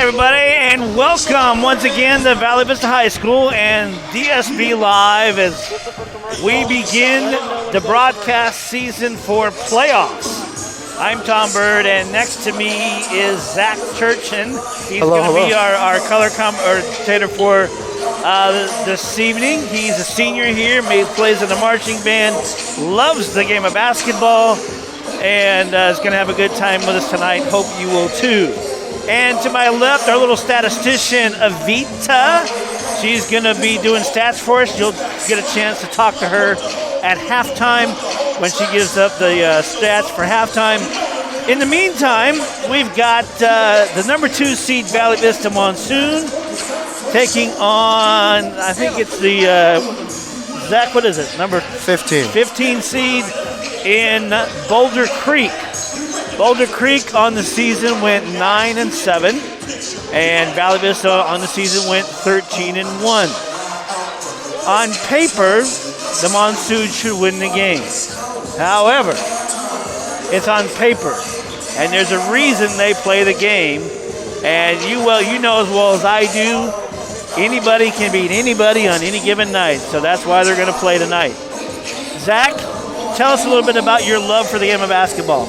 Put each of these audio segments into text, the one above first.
Hi, everybody, and welcome once again to Valley Vista High School and DSB Live as we begin the broadcast season for playoffs. I'm Tom Bird, and next to me is Zach Churchin. He's going to be our color commentator for this evening. He's a senior here, plays in the marching band, loves the game of basketball, and is going to have a good time with us tonight. Hope you will too. And to my left, our little statistician, Vista. She's going to be doing stats for us. You'll get a chance to talk to her at halftime when she gives up the stats for halftime. In the meantime, we've got the number 2 seed Valley Vista Monsoon taking on, I think it's the, Zach, what is it? Number 15. 15 seed in Boulder Creek. Boulder Creek on the season went 9-7, and Valley Vista on the season went 13-1. On paper, the Monsoon should win the game. However, it's on paper, and there's a reason they play the game. And you know as well as I do, anybody can beat anybody on any given night, so that's why they're going to play tonight. Zach, tell us a little bit about your love for the game of basketball.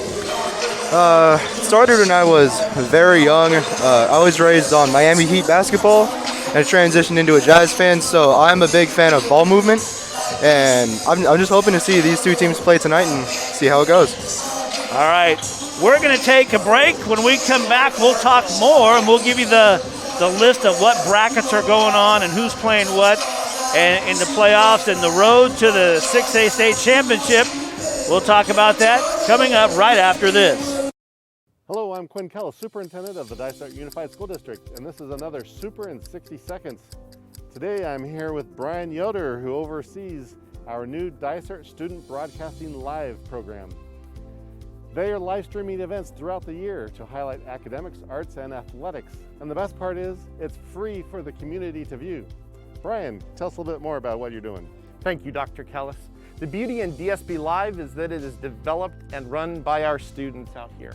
Started when I was very young. I was raised on Miami Heat basketball and transitioned into a Jazz fan, so I'm a big fan of ball movement. And I'm just hoping to see these two teams play tonight and see how it goes. All right. We're going to take a break. When we come back, we'll talk more, and we'll give you the list of what brackets are going on and who's playing what and in the playoffs and the road to the 6A state championship. We'll talk about that coming up right after this. Hello, I'm Quinn Kellis, Superintendent of the Dysart Unified School District, and this is another Super in 60 Seconds. Today I'm here with Brian Yoder, who oversees our new Dysart Student Broadcasting Live program. They are live streaming events throughout the year to highlight academics, arts, and athletics. And the best part is, it's free for the community to view. Brian, tell us a little bit more about what you're doing. Thank you, Dr. Kellis. The beauty in DSB Live is that it is developed and run by our students out here.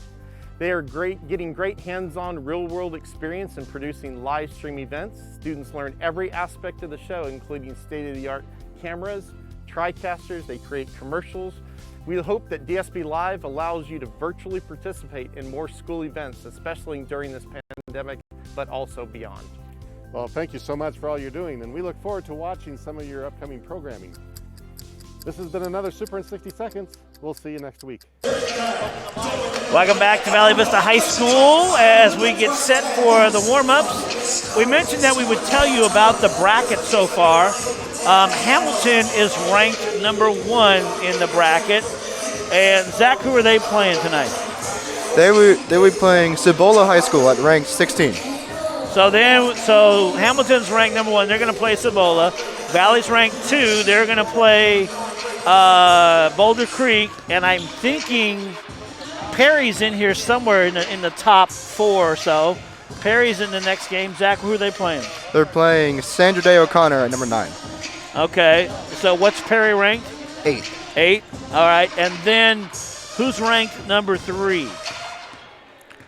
They are getting great hands-on real-world experience in producing live stream events. Students learn every aspect of the show, including state-of-the-art cameras, TriCasters, they create commercials. We hope that DSB Live allows you to virtually participate in more school events, especially during this pandemic, but also beyond. Well, thank you so much for all you're doing, and we look forward to watching some of your upcoming programming. This has been another Super in 60 Seconds. We'll see you next week. Welcome back to Valley Vista High School as we get set for the warm-ups. We mentioned that we would tell you about the bracket so far. Hamilton is ranked number 1 in the bracket. And Zach, who are they playing tonight? They were playing Cibola High School at ranked 16. So Hamilton's ranked number 1. They're going to play Cibola. Valley's ranked 2. They're going to play Boulder Creek, and I'm thinking Perry's in here somewhere in the top 4 or so. Perry's in the next game. Zach, who are they playing? They're playing Sandra Day O'Connor at number 9. Okay, so what's Perry ranked? 8. 8, all right. And then who's ranked number 3?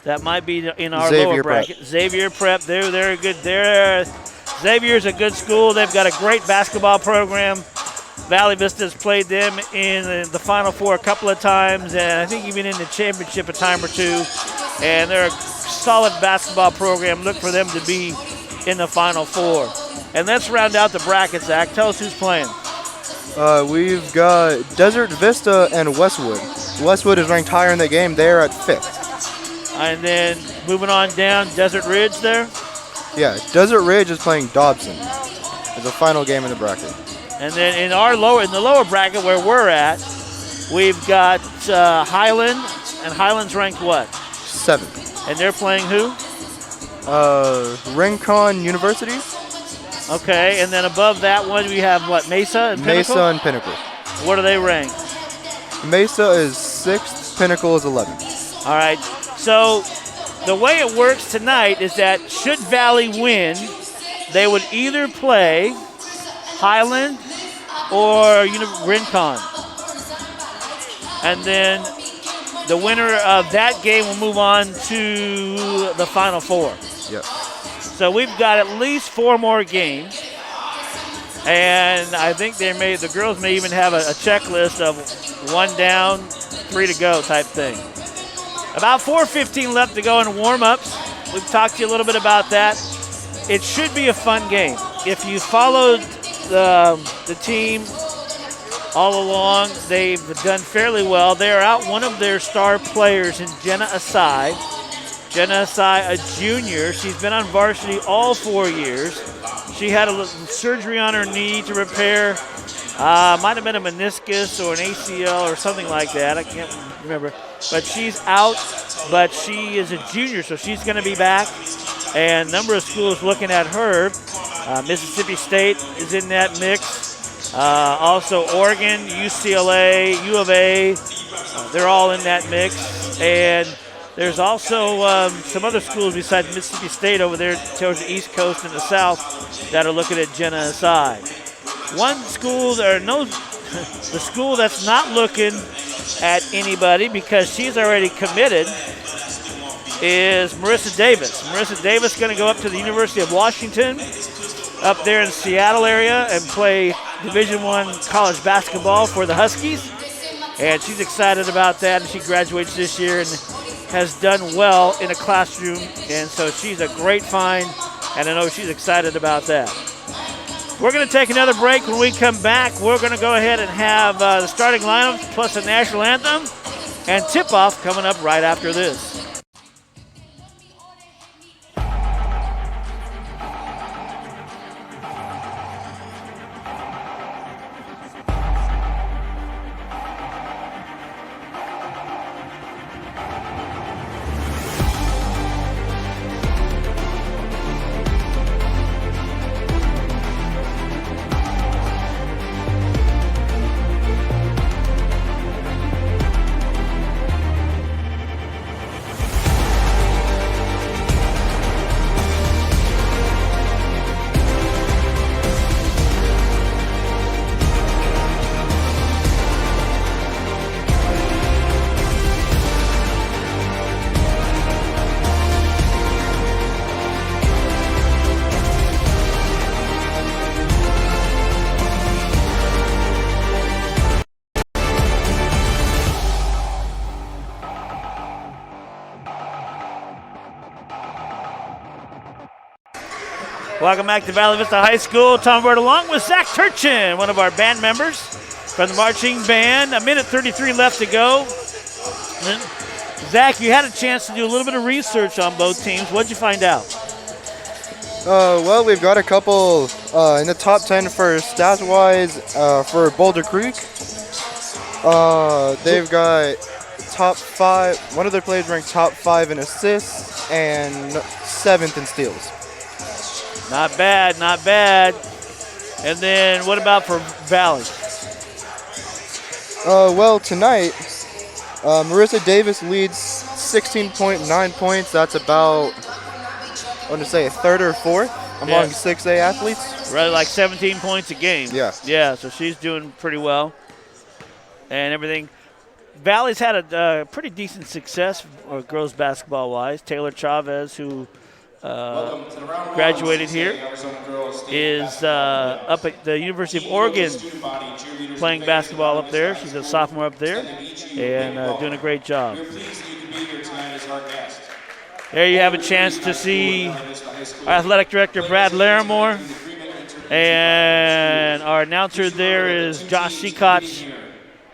That might be in our lower bracket. Xavier Prep. They're good. Xavier's a good school. They've got a great basketball program. Valley Vista has played them in the Final Four a couple of times, and I think even in the championship a time or two. And they're a solid basketball program. Look for them to be in the Final Four. And let's round out the bracket, Zach. Tell us who's playing. We've got Desert Vista and Westwood. Westwood is ranked higher in the game. They're at 5th. And then moving on down, Desert Ridge there. Yeah, Desert Ridge is playing Dobson. It's the final game in the bracket. And then in the lower bracket where we're at, we've got Highland, and Highland's ranked what? 7th. And they're playing who? Rincon University. Okay, and then above that one we have what, Mesa and Pinnacle? Mesa and Pinnacle. What are they ranked? Mesa is 6th, Pinnacle is 11th. All right, so the way it works tonight is that should Valley win, they would either play Highland or Rincon. And then the winner of that game will move on to the Final Four. Yep. So we've got at least 4 more games. And I think the girls may even have a checklist of 1 down, 3 to go type thing. About 4:15 left to go in warm-ups. We've talked to you a little bit about that. It should be a fun game. If you followed the team all along, they've done fairly well. They're out one of their star players in Jenna Asai. Jenna Asai, a junior. She's been on varsity all 4 years. She had a surgery on her knee to repair. Might have been a meniscus or an ACL or something like that. I can't remember. But she's out, but she is a junior, so she's going to be back. And a number of schools looking at her. Mississippi State is in that mix. Also Oregon, UCLA, U of A. They're all in that mix. And there's also some other schools besides Mississippi State over there towards the East Coast and the South that are looking at Jenna Asai. One school, the school that's not looking at anybody because she's already committed is Marissa Davis. Marissa Davis is going to go up to the University of Washington up there in Seattle area and play Division I college basketball for the Huskies. And she's excited about that, and she graduates this year and has done well in a classroom. And so she's a great find, and I know she's excited about that. We're going to take another break. When we come back, we're going to go ahead and have the starting lineups plus the national anthem and tip-off coming up right after this. Welcome back to Valley Vista High School. Tom Bird along with Zach Turchin, one of our band members from the marching band. 1:33 left to go. Zach, you had a chance to do a little bit of research on both teams. What'd you find out? Well, we've got a couple in the top 10 for stats-wise for Boulder Creek. They've got top 5. One of their players ranked top 5 in assists and 7th in steals. Not bad, not bad. And then what about for Valley? Well, tonight, Marissa Davis leads 16.9 points. That's about, I want to say, a third or fourth among 6A athletes. Right, like 17 points a game. Yeah. Yeah, so she's doing pretty well and everything. Valley's had a pretty decent success girls basketball-wise. Taylor Chavez, who graduated here, is up at the University of Oregon playing basketball up there. She's a sophomore up there and doing a great job. There you have a chance to see our athletic director, Brad Larimore, and our announcer there is Josh Seacotch.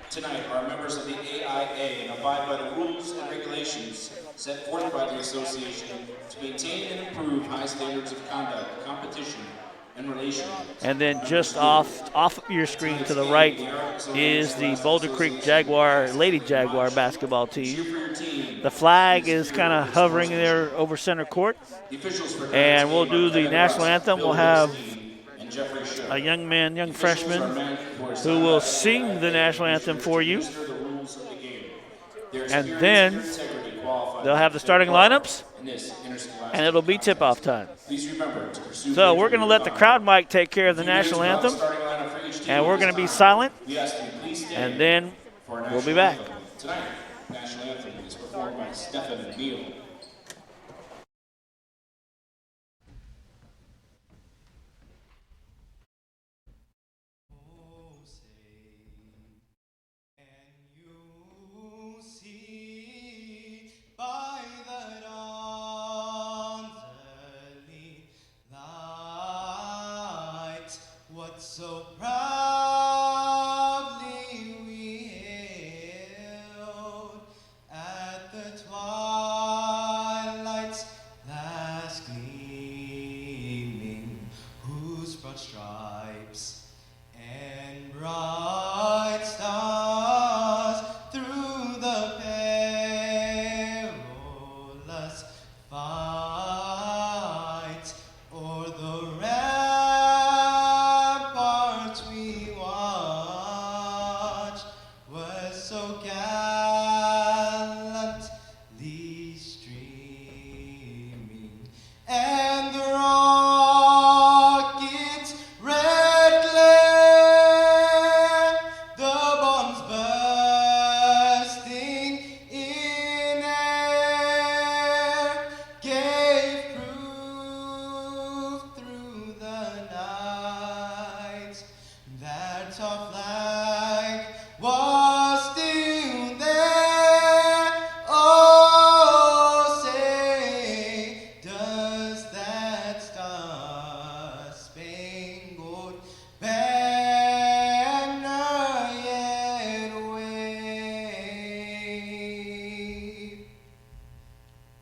Tonight are members of the AIA and abide by the rules and regulations set forth by the association to maintain and improve high standards of conduct, competition, and relation. And then just off of your screen to the right is the Boulder Creek Jaguar, Lady Jaguar basketball team. The flag is kind of hovering there over center court. And we'll do the national anthem. We'll have a young freshman who will sing the national anthem for you. And then they'll have the starting lineups, and it'll be tip-off time. So we're going to let the crowd mic take care of the national anthem, and we're going to be silent, and then we'll be back. Tonight, national anthem is performed by Stefan Beal. But so proudly we hailed at the twilight's last gleaming, whose broad stripes and bright stars through the perilous fight o'er the ramparts we watched was so gallantly streaming, and the rocket's red glare, the bombs bursting in air, gave proof through the night that our flag was still there. Oh, say, does that star-spangled banner yet wave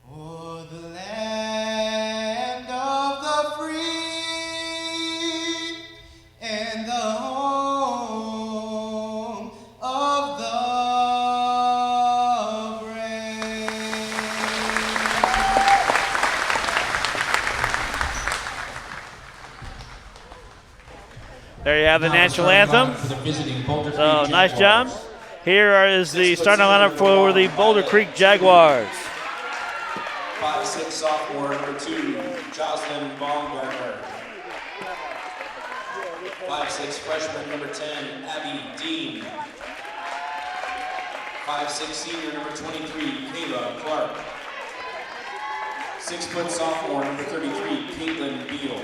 o'er the land of the free and the home of the brave? There you have the Now national starting anthem. lineup for the visiting Boulder So Creek nice job. Jaguars. Here is the starting lineup for the Boulder Creek Jaguars. 5'6" sophomore, number 2, Jocelyn Baumgartner. 5'6" freshman, number 10, Abby Dean. 5'6" senior, number 23, Kayla Clark. 6' sophomore, number 33, Caitlin Beal.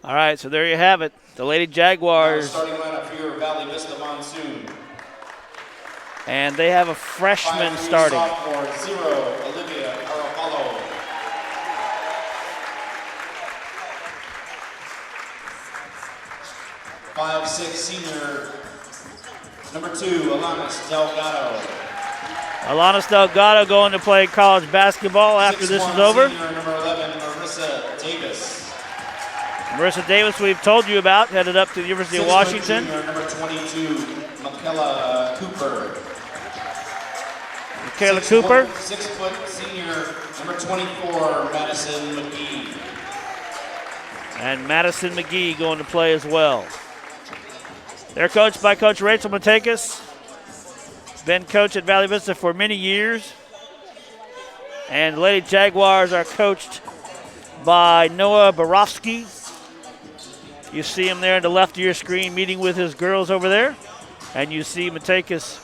All right, so there you have it. The Lady Now Jaguars, starting lineup here, Valley Vista Monsoon. and they have a freshman 5'3" starting. sophomore, 0, Olivia Carapalo. 5'6" senior, number 2, Alanis Delgado. Alanis Delgado going to play college basketball after this 6'1" is over. Senior, number 11, Marissa Davis. Marissa Davis, we've told you about, headed up to the University of 6', Washington. junior, number 22, Michaela Cooper. Michaela Cooper. 6 foot senior, number 24, Madison McGee. And Madison McGee going to play as well. They're coached by Coach Rachel Matekas. Been coach at Valley Vista for many years. And the Lady Jaguars are coached by Noah Borofsky. You see him there on the left of your screen meeting with his girls over there. And you see Matekas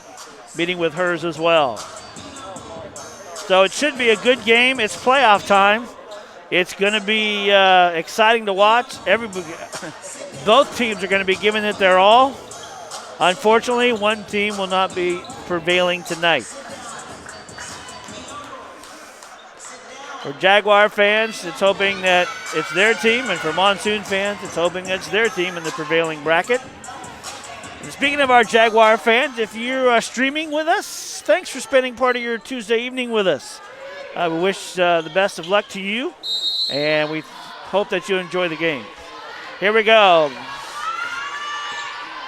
meeting with hers as well. So it should be a good game. It's playoff time. It's going to be exciting to watch. Both teams are going to be giving it their all. Unfortunately, one team will not be prevailing tonight. For Jaguar fans, it's hoping that it's their team, and for Monsoon fans, it's hoping it's their team in the prevailing bracket. And speaking of our Jaguar fans, if you're streaming with us, thanks for spending part of your Tuesday evening with us. We wish the best of luck to you, and we hope that you enjoy the game. Here we go.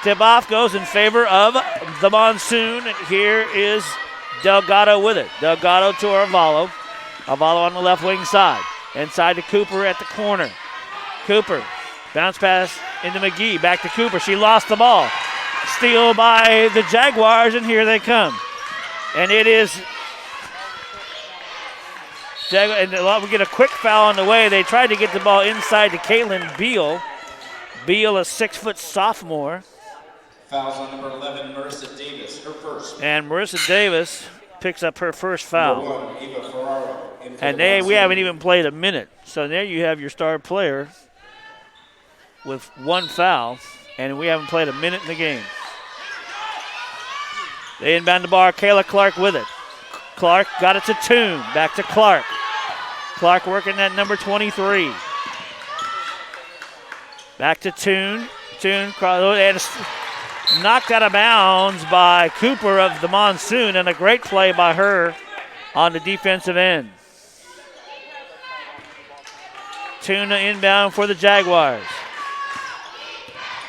Tip-off goes in favor of the Monsoon, and here is Delgado with it. Delgado to Arvalo. Arvalo on the left wing side. Inside to Cooper at the corner. Cooper, bounce pass into McGee. Back to Cooper. She lost the ball. Steal by the Jaguars, and here they come. And it is... And we get a quick foul on the way. They tried to get the ball inside to Caitlin Beal. Beal, a 6-foot sophomore. Fouls on number 11, Marissa Davis, her first. And Marissa Davis picks up her first foul. Number 1, Ava Ferraro. And we haven't even played a minute. So there you have your star player with one foul, and we haven't played a minute in the game. They inbound the bar. Kayla Clark with it. Clark got it to Toon. Back to Clark. Clark working that number 23. Back to Toon. Toon and knocked out of bounds by Cooper of the Monsoon, and a great play by her on the defensive end. Toon inbound for the Jaguars.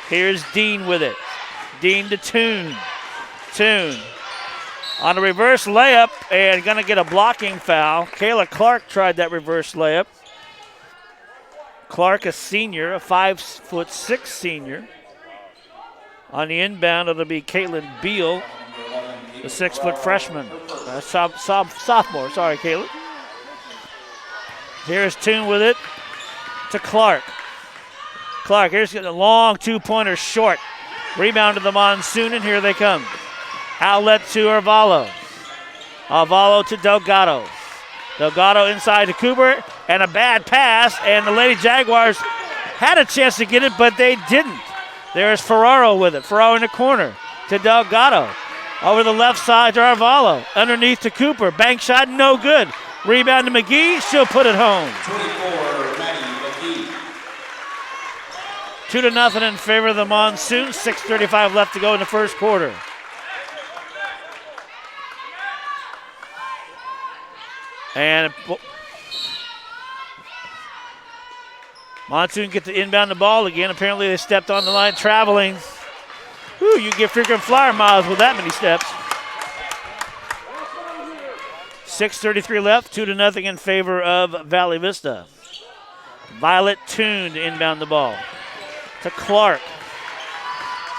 Here's Dean with it. Dean to Toon. Toon on a reverse layup and going to get a blocking foul. Kayla Clark tried that reverse layup. Clark, a senior, a 5'6" senior. On the inbound, it'll be Caitlin Beal, the 6-foot freshman. Sophomore, sorry, Caitlin. Here's Toon with it to Clark. Clark, here's getting a long two-pointer short. Rebound to the Monsoon, and here they come. Outlet to Arvalo. Arvalo to Delgado. Delgado inside to Cooper, and a bad pass, and the Lady Jaguars had a chance to get it, but they didn't. There's Ferraro with it. Ferraro in the corner to Delgado. Over the left side to Arvalo. Underneath to Cooper. Bank shot, no good. Rebound to McGee. She'll put it home. 24, Maddie McGee. 2-0 in favor of the Monsoon. 6:35 left to go in the first quarter. And Monsoon get to inbound the ball again. Apparently they stepped on the line traveling. Whew, you get freaking flyer miles with that many steps. 6:33 left, 2-0 in favor of Valley Vista. Violet Toon to inbound the ball. To Clark.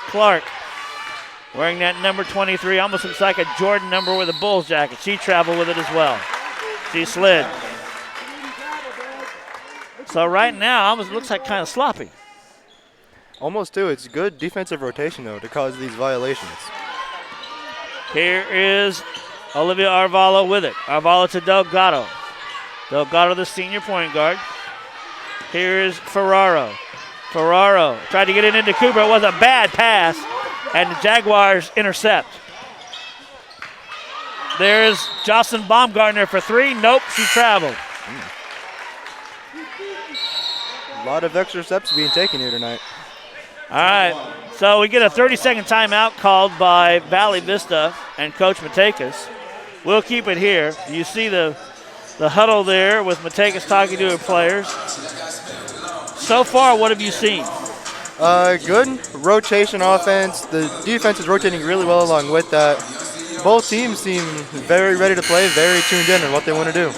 Clark wearing that number 23. Almost looks like a Jordan number with a Bulls jacket. She traveled with it as well. She slid. So right now, almost looks like kind of sloppy. Almost too. It's good defensive rotation, though, to cause these violations. Here is Olivia Arvalo with it. Arvalo to Delgado. Delgado, the senior point guard. Here's Ferraro. Ferraro tried to get it into Cooper. It was a bad pass, and the Jaguars intercept. There's Jocelyn Baumgartner for three. Nope, she traveled. A lot of extra steps being taken here tonight. All right, so we get a 30-second timeout called by Valley Vista and Coach Matekas. We'll keep it here. You see the huddle there with Matekas talking to her players. So far, what have you seen? Good rotation offense. The defense is rotating really well along with that. Both teams seem very ready to play, very tuned in on what they want to do.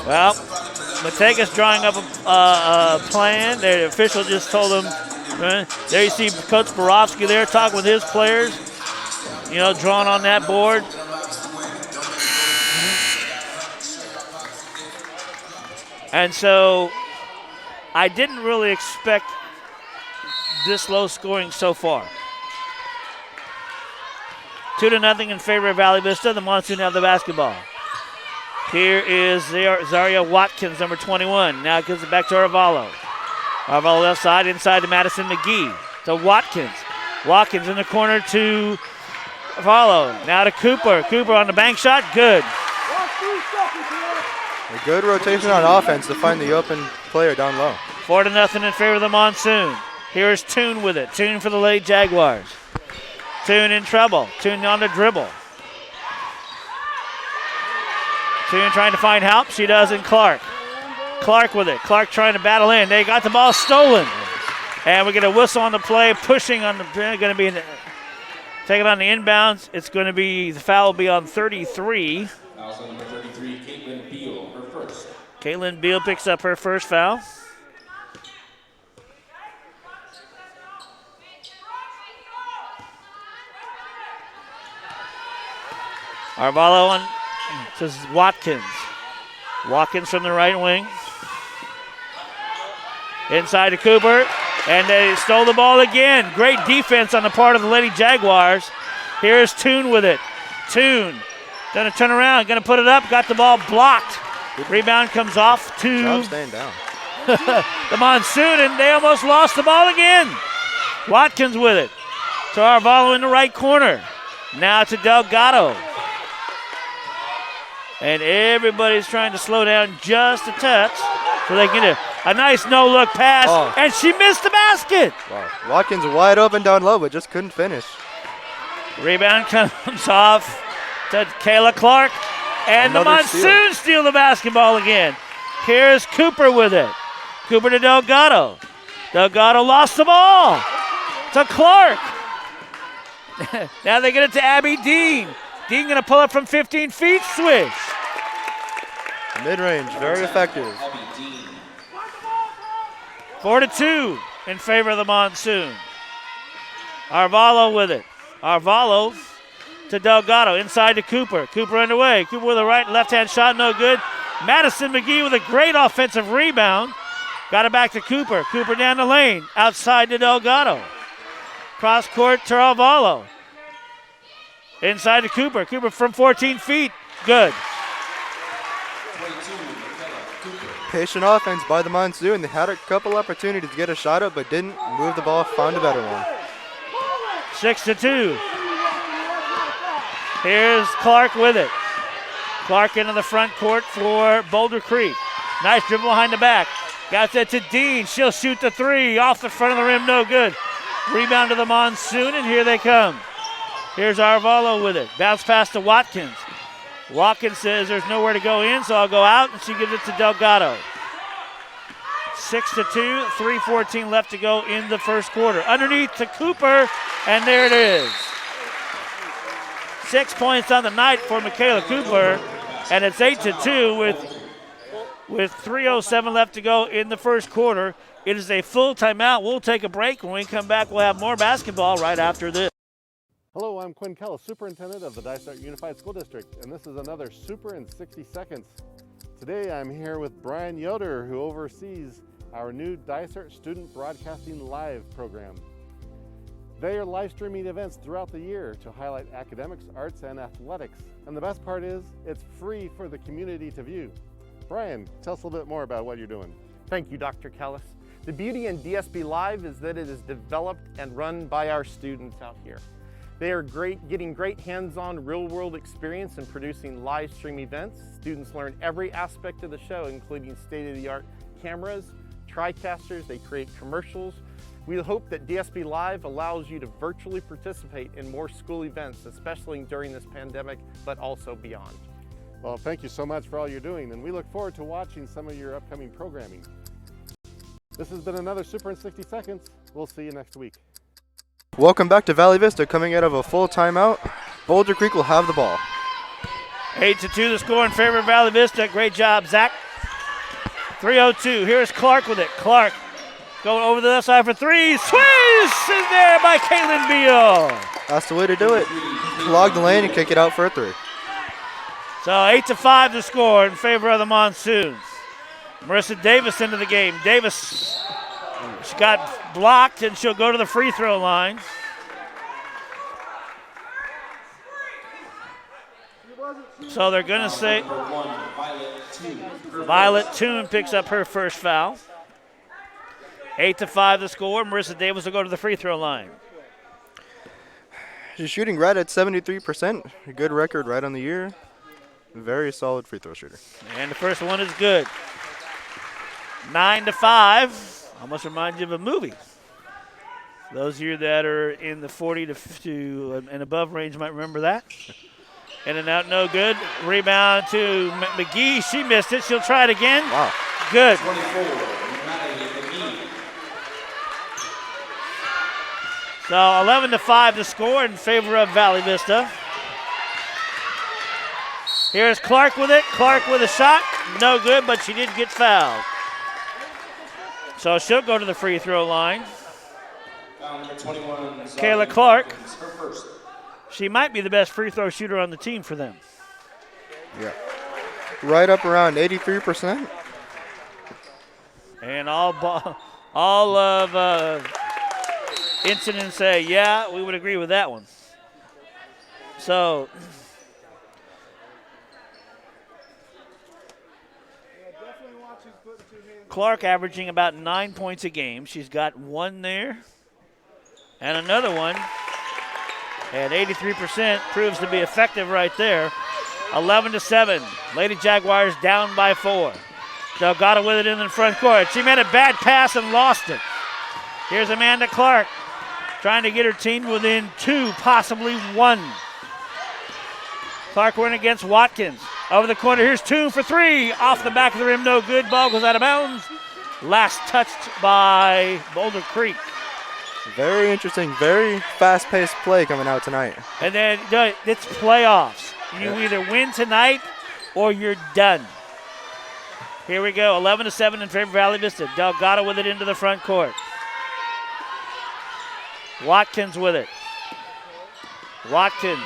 Well, Matekas drawing up a plan. The official just told them, there you see Coach Borowski there talking with his players, drawing on that board. And so I didn't really expect this low scoring so far. 2-0 in favor of Valley Vista. The Monsoon have the basketball. Here is Zaria Watkins, number 21. Now it gives it back to Arvalo. Arvalo left side, inside to Madison McGee. To Watkins. Watkins in the corner to Arvalo. Now to Cooper. Cooper on the bank shot, good. A good rotation on offense to find the open player down low. 4-0 in favor of the Monsoon. Here's Toon with it. Toon for the Lady Jaguars. Toon in trouble. Toon on the dribble. Toon trying to find help. She does in Clark. Clark with it. Clark trying to battle in. They got the ball stolen. And we get a whistle on the play. Pushing on the, going to be taking on the inbounds. It's going to be, the foul will be on 33. Foul number 33, Caitlin Beal, her first. Caitlin Beal picks up her first foul. Arvalo on, this is Watkins. Watkins from the right wing. Inside to Cooper, and they stole the ball again. Great defense on the part of the Lady Jaguars. Here's Toon with it. Toon gonna turn around, gonna put it up, got the ball blocked. Rebound comes off to Job staying down. the Monsoon, and they almost lost the ball again. Watkins with it. To Arvalo in the right corner. Now to Delgado. And everybody's trying to slow down just a touch so they can get a nice no-look pass. Oh. And she missed the basket. Wow. Watkins wide open down low, but just couldn't finish. Rebound comes off to Kayla Clark. And the Another Monsoons steal the basketball again. Here's Cooper with it. Cooper to Delgado. Delgado lost the ball to Clark. Now they get it to Abby Dean. Dean going to pull up from 15 feet, swish. Mid-range, very effective. 4-2 in favor of the Monsoon. Arvalo with it. Arvalo to Delgado, inside to Cooper. Cooper underway. Cooper with a right and left-hand shot, no good. Madison McGee with a great offensive rebound. Got it back to Cooper. Cooper down the lane, outside to Delgado. Cross court to Arvalo. Inside to Cooper. Cooper from 14 feet, good. Patient offense by the Monsoon. They had a couple opportunities to get a shot up, but didn't move the ball, found a better one. 6-2. Here's Clark with it. Clark into the front court for Boulder Creek. Nice dribble behind the back. Got that to Dean. She'll shoot the three. Off the front of the rim, no good. Rebound to the Monsoon, and here they come. Here's Arvalo with it. Bounce pass to Watkins. Watkins says there's nowhere to go in, so I'll go out, and she gives it to Delgado. 6-2, 3:14 left to go in the first quarter. Underneath to Cooper, and there it is. 6 points on the night for Michaela Cooper, and it's 8-2 with 3:07 left to go in the first quarter. It is a full timeout. We'll take a break. When we come back, we'll have more basketball right after this. Hello, I'm Quinn Kellis, Superintendent of the Dysart Unified School District, and this is another Super in 60 Seconds. Today I'm here with Brian Yoder, who oversees our new Dysart Student Broadcasting Live program. They are live streaming events throughout the year to highlight academics, arts, and athletics. And the best part is, it's free for the community to view. Brian, tell us a little bit more about what you're doing. Thank you, Dr. Kellis. The beauty in DSB Live is that it is developed and run by our students out here. They are getting great hands-on real-world experience in producing live stream events. Students learn every aspect of the show, including state-of-the-art cameras, TriCasters, they create commercials. We hope that DSB Live allows you to virtually participate in more school events, especially during this pandemic, but also beyond. Well, thank you so much for all you're doing, and we look forward to watching some of your upcoming programming. This has been another Super in 60 Seconds. We'll see you next week. Welcome back to Valley Vista. Coming out of a full timeout, Boulder Creek will have the ball. 8-2 the score in favor of Valley Vista. Great job, Zach. 3:02. Here's Clark with it. Clark going over the left side for three. Squeeze is there by Kaylin Beal. That's the way to do it. Clog the lane and kick it out for a three. So 8-5 the score in favor of the Monsoons. Marissa Davis into the game. Davis, she got blocked, and she'll go to the free throw line. So they're going to say Violet Toon picks up her first foul. 8-5 the score. Marissa Davis will go to the free throw line. She's shooting right at 73%. A good record right on the year. Very solid free throw shooter. And the first one is good. 9-5. Almost reminds you of a movie. Those of you that are in the 40 to 50 and above range might remember that. In and out, no good. Rebound to McGee. She missed it. She'll try it again. Wow. Good. 24, McGee. So 11-5 the score in favor of Valley Vista. Here's Clark with it. Clark with a shot. No good, but she did get fouled. So she'll go to the free throw line. Foul number 21, Kayla Clark. her first. She might be the best free throw shooter on the team for them. Yeah. Right up around 83%. And all of incidents say, yeah, we would agree with that one. So Clark averaging about 9 points a game. She's got one there and another one. And 83% proves to be effective right there. 11-7. Lady Jaguars down by 4. Delgado with it in the front court. She made a bad pass and lost it. Here's Amanda Clark trying to get her team within 2, possibly 1. Clark went against Watkins. Over the corner, here's Toon for 3. Off the back of the rim, no good. Ball goes out of bounds. Last touched by Boulder Creek. Very interesting, very fast-paced play coming out tonight. And then it's playoffs. You either win tonight or you're done. Here we go, 11-7 in favor of Valley Vista. Delgado with it into the front court. Watkins with it. Watkins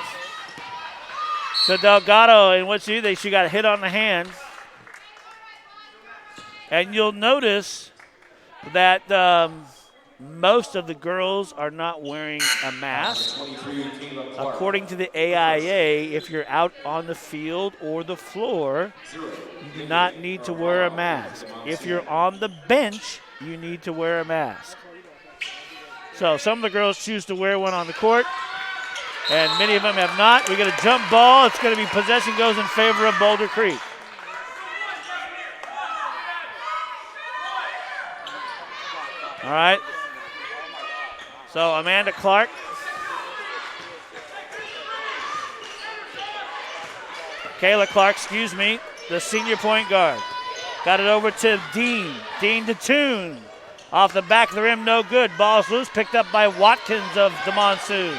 to Delgado, and what she do? She got a hit on the hand. And you'll notice that most of the girls are not wearing a mask. According to the AIA, if you're out on the field or the floor, you do not need to wear a mask. If you're on the bench, you need to wear a mask. So some of the girls choose to wear one on the court, and many of them have not. We get a jump ball. It's going to be possession goes in favor of Boulder Creek. All right. So Amanda Clark. Kayla Clark, the senior point guard. Got it over to Dean. Dean to Toon. Off the back of the rim, no good. Ball's loose, picked up by Watkins of the Monsoon.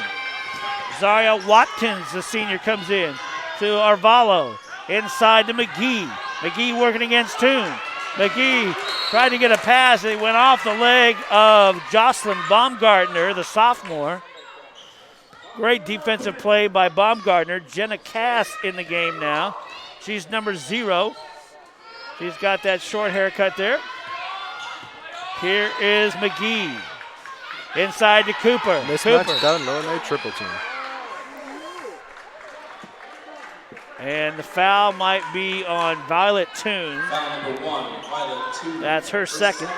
Zaria Watkins, the senior, comes in to Arvalo. Inside to McGee. McGee working against Toon. McGee tried to get a pass. It went off the leg of Jocelyn Baumgartner, the sophomore. Great defensive play by Baumgartner. Jenna Cass in the game now. She's number 0. She's got that short haircut there. Here is McGee. Inside to Cooper. Mismatch down low and they triple team. And the foul might be on Violet Toon. Foul number 1, Violet Toon. That's her second.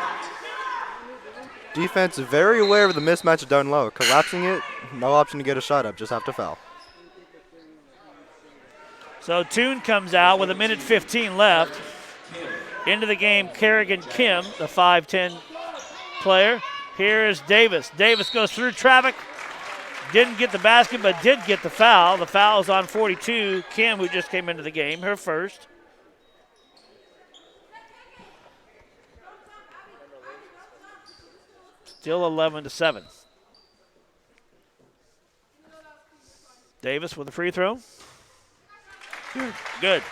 Defense very aware of the mismatch down low. Collapsing it, no option to get a shot up, just have to foul. So Toon comes out with 1:15 left. Into the game, Kerrigan Kim, the 5'10 player. Here is Davis. Davis goes through traffic. Didn't get the basket, but did get the foul. The foul is on 42. Kim, who just came into the game, her first. Still 11-7. Davis with a free throw. Good.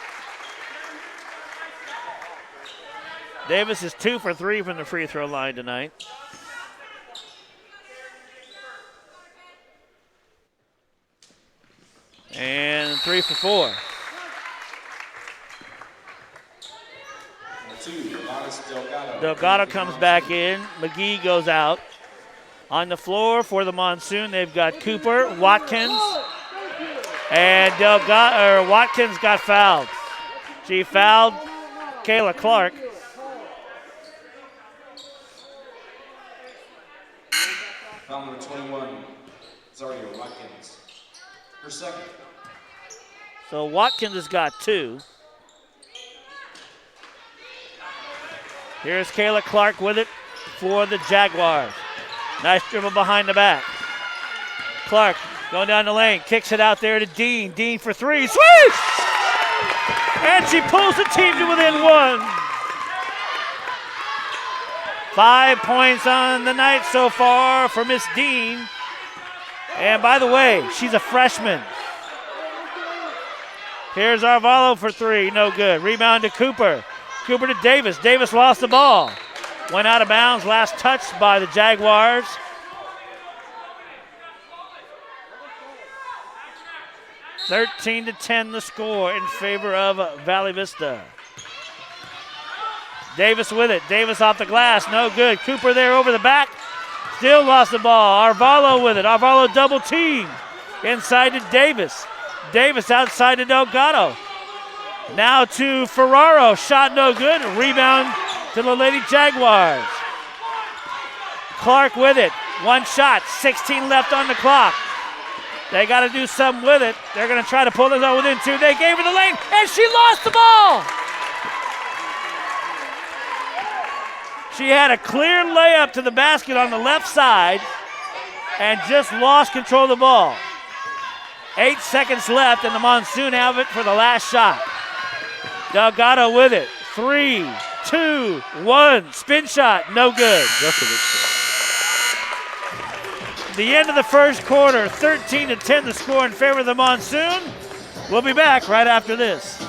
Davis is 2 for 3 from the free throw line tonight. And 3 for 4. Delgado comes back in. McGee goes out. On the floor for the Monsoon, they've got Cooper, Watkins, and Watkins got fouled. She fouled Kayla Clark. Foul number 21, Zaria Watkins. Her second. So Watkins has got 2. Here's Kayla Clark with it for the Jaguars. Nice dribble behind the back. Clark going down the lane, kicks it out there to Dean. Dean for 3, swish! And she pulls the team to within 1. 5 points on the night so far for Miss Dean. And by the way, she's a freshman. Here's Arvalo for 3, no good. Rebound to Cooper. Cooper to Davis. Davis lost the ball. Went out of bounds, last touched by the Jaguars. (13-10) the score in favor of Valley Vista. Davis with it. Davis off the glass, no good. Cooper there over the back. Still lost the ball. Arvalo with it. Arvalo double teamed. Inside to Davis. Davis outside to Delgado. Now to Ferraro. Shot no good. Rebound to the Lady Jaguars. Clark with it. One shot. 16 left on the clock. They got to do something with it. They're going to try to pull this out within 2. They gave her the lane, and she lost the ball. She had a clear layup to the basket on the left side and just lost control of the ball. 8 seconds left, and the Monsoon have it for the last shot. Delgado with it. 3, 2, 1. Spin shot, no good. The end of the first quarter, 13-10 the score in favor of the Monsoon. We'll be back right after this.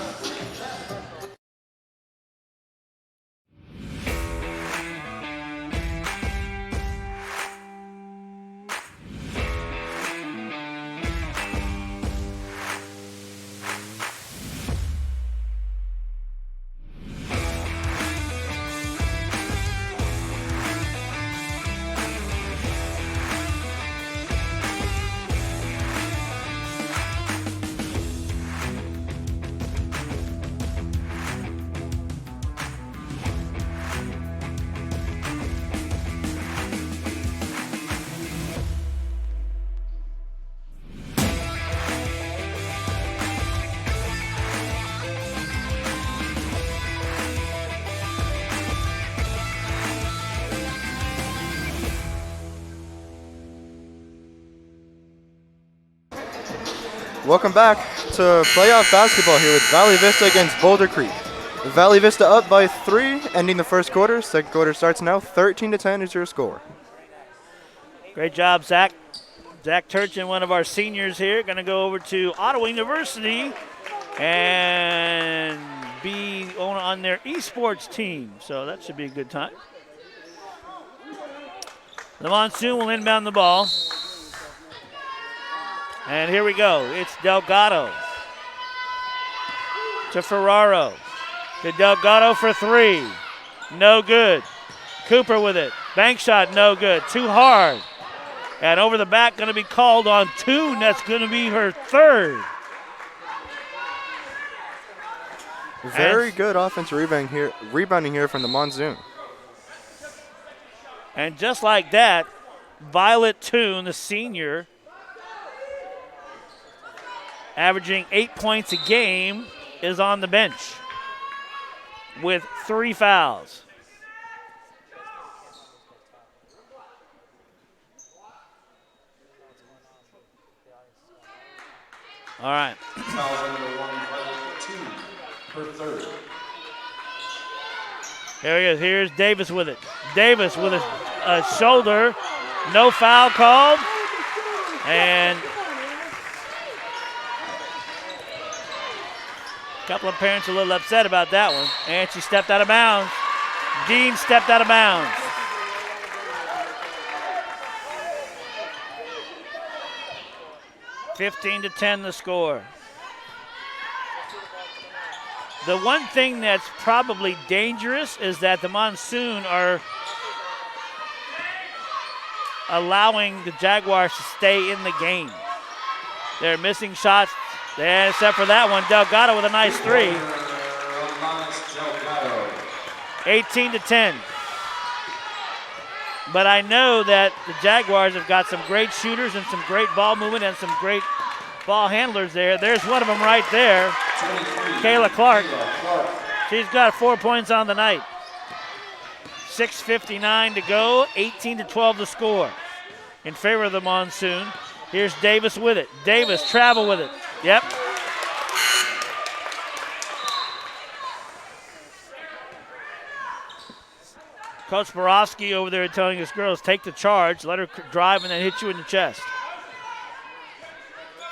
Welcome back to playoff basketball here with Valley Vista against Boulder Creek. Valley Vista up by 3, ending the first quarter. Second quarter starts now. 13-10 is your score. Great job, Zach. Zach Turchin, one of our seniors here, going to go over to Ottawa University and be on their esports team. So that should be a good time. The Monsoon will inbound the ball. And here we go. It's Delgado to Ferraro. To Delgado for 3. No good. Cooper with it. Bank shot, no good. Too hard. And over the back, going to be called on Toon. That's going to be her 3rd. Very good offensive rebounding here from the Monsoon. And just like that, Violet Toon, the senior, averaging 8 points a game, is on the bench with 3 fouls. All right. Foul number 1, Violet 2, her 3rd. Here he is. Here's Davis with it. Davis with a shoulder. No foul called. And a couple of parents a little upset about that one. And she stepped out of bounds. Dean stepped out of bounds. (15-10) the score. The one thing that's probably dangerous is that the Monsoon are allowing the Jaguars to stay in the game. They're missing shots, except for that one. Delgado with a nice 3. 18-10. But I know that the Jaguars have got some great shooters and some great ball movement and some great ball handlers there. There's one of them right there, Kayla Clark. She's got 4 points on the night. 6:59 to go, 18-12 the score in favor of the Monsoon. Here's Davis with it. Davis travel with it. Yep. Coach Borowski over there telling his girls, take the charge, let her drive, and then hit you in the chest.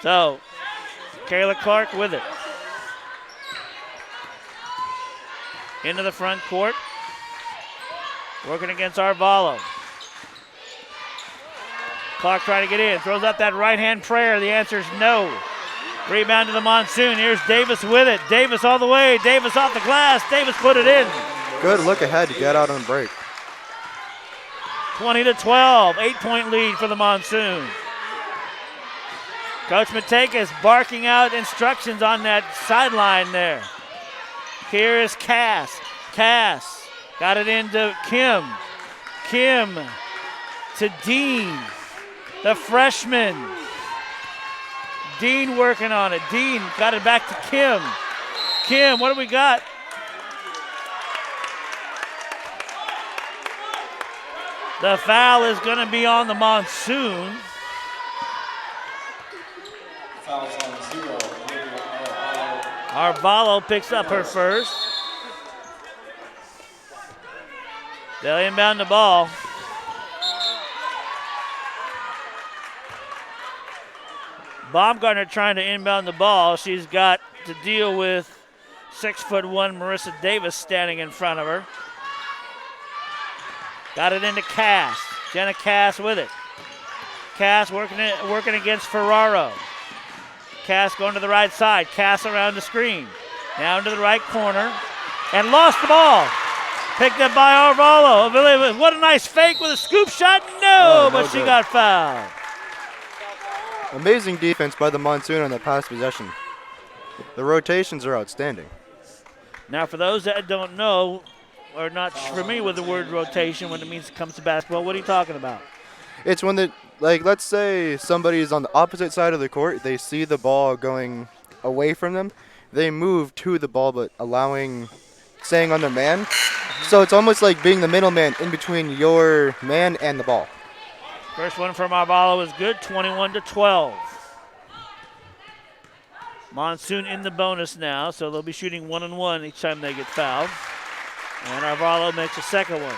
So, Kayla Clark with it. Into the front court. Working against Arvalo. Clark trying to get in. Throws up that right-hand prayer. The answer is no. Rebound to the Monsoon. Here's Davis with it. Davis all the way. Davis off the glass. Davis put it in. Good look ahead to get out on break. 20-12. 8-point lead for the Monsoon. Coach Matekas barking out instructions on that sideline there. Here is Cass. Cass got it into Kim. Kim to Dean, the freshman. Dean working on it. Dean got it back to Kim. Kim, what do we got? The foul is going to be on the Monsoon. Fouls on 0. Arvalo picks up her first. They'll inbound the ball. Baumgartner trying to inbound the ball. She's got to deal with 6'1" Marissa Davis standing in front of her. Got it into Cass. Jenna Cass with it. Cass working against Ferraro. Cass going to the right side. Cass around the screen. Now into the right corner. And lost the ball. Picked up by Arvalo. What a nice fake with a scoop shot. No, but she got fouled. Amazing defense by the Monsoon on the pass possession. The rotations are outstanding. Now, for those that don't know or not familiar with the word rotation when it comes to basketball, what are you talking about? It's when let's say somebody is on the opposite side of the court, they see the ball going away from them, they move to the ball but staying on their man. So it's almost like being the middleman in between your man and the ball. First one from Arvalo is good, 21-12. Monsoon in the bonus now, so they'll be shooting 1-1 each time they get fouled. And Arvalo makes a second one.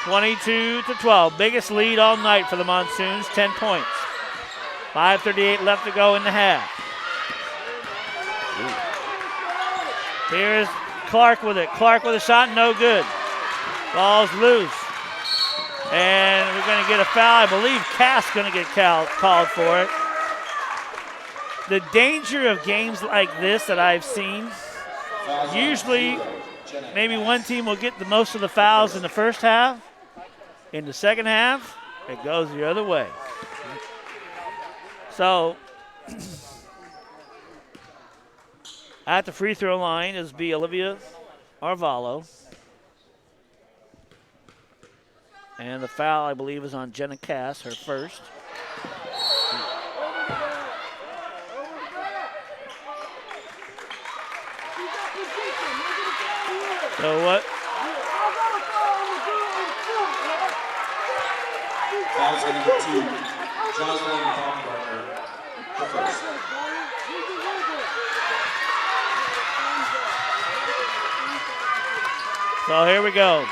22-12, biggest lead all night for the Monsoons, 10 points. 5:38 left to go in the half. Here's Clark with it. Clark with a shot, no good. Ball's loose. And we're going to get a foul. I believe Cass going to get called for it. The danger of games like this that I've seen, usually maybe one team will get the most of the fouls in the first half. In the second half, it goes the other way. So, at the free throw line is Olivia Arvalo. And the foul, I believe, is on Jenna Cass, her first. So what? Fouls going to go to Jocelyn Baumgartner, the first. So here we go.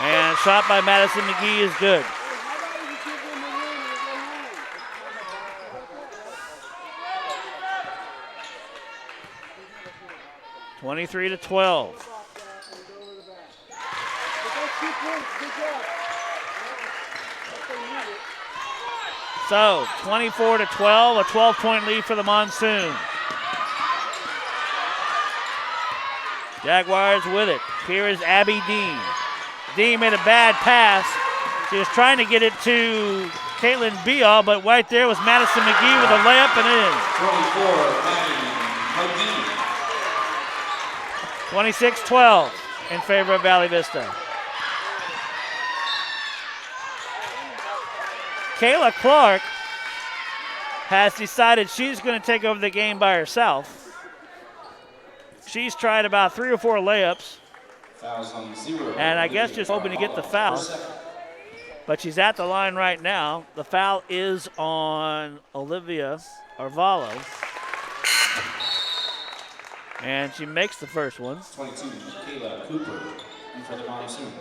And shot by Madison McGee is good. (23-12). So 24-12, a 12-point lead for the Monsoon. Jaguars with it. Here is Abby Dean. Dean made a bad pass. She was trying to get it to Caitlin Beal, but right there was Madison McGee with a layup and in. 26-12 in favor of Valley Vista. Kayla Clark has decided she's going to take over the game by herself. She's tried about 3 or 4 layups. And I guess just hoping to get the foul. But she's at the line right now. The foul is on Olivia Arvalo. And she makes the first one. 22, Kayla Cooper, in for the Monsoon.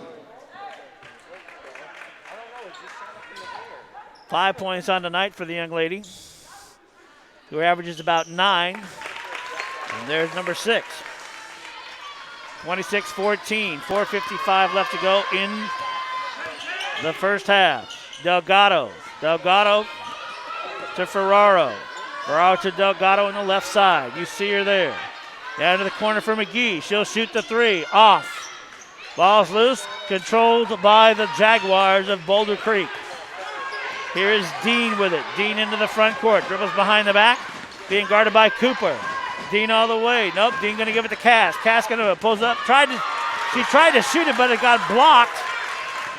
5 points on the night for the young lady, who averages about 9. And there's number 6. 26-14, 4:55 left to go in the first half. Delgado to Ferraro. Ferraro to Delgado on the left side. You see her there. Down to the corner for McGee. She'll shoot the 3. Off. Ball's loose. Controlled by the Jaguars of Boulder Creek. Here is Dean with it. Dean into the front court. Dribbles behind the back. Being guarded by Cooper. Dean all the way. Nope. Dean going to give it to Cass. Cass going to pulls up. She tried to shoot it, but it got blocked.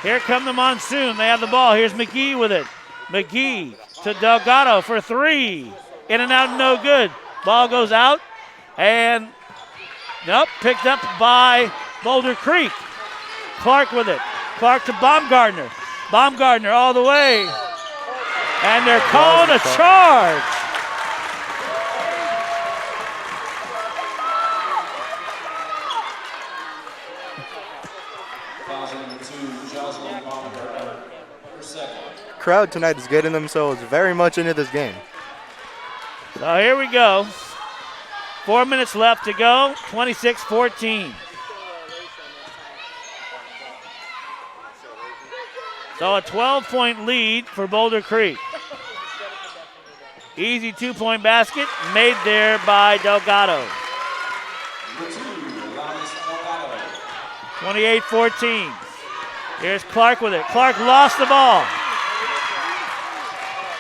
Here come the Monsoon. They have the ball. Here's McGee with it. McGee to Delgado for three. In and out, no good. Ball goes out, and nope, picked up by Boulder Creek. Clark with it. Clark to Baumgartner. Baumgartner all the way. And they're calling a charge. Crowd tonight is getting themselves very much into this game. So here we go. 4 minutes left to go, 26-14. So a 12-point lead for Boulder Creek. Easy two-point basket made there by Delgado. 28-14. Here's Clark with it. Clark lost the ball.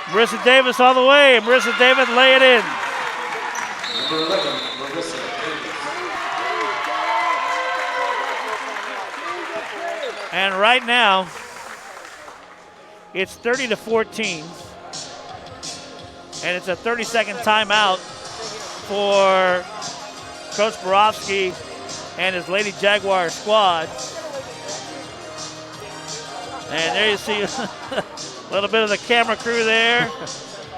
Marissa Davis all the way. Marissa Davis lay it in. Number 11, Marissa Davis. And right now, it's 30-14. And it's a 30-second timeout for Coach Borofsky and his Lady Jaguar squad. And there you see a little bit of the camera crew there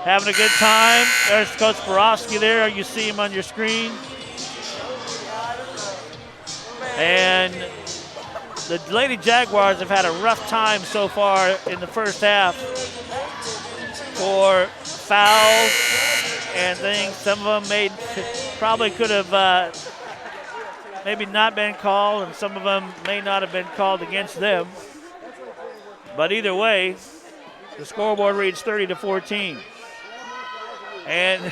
having a good time. There's Coach Borofsky there. You see him on your screen. And the Lady Jaguars have had a rough time so far in the first half for fouls and things. Some of them probably could have maybe not been called, and some of them may not have been called against them. But either way, the scoreboard reads 30-14. And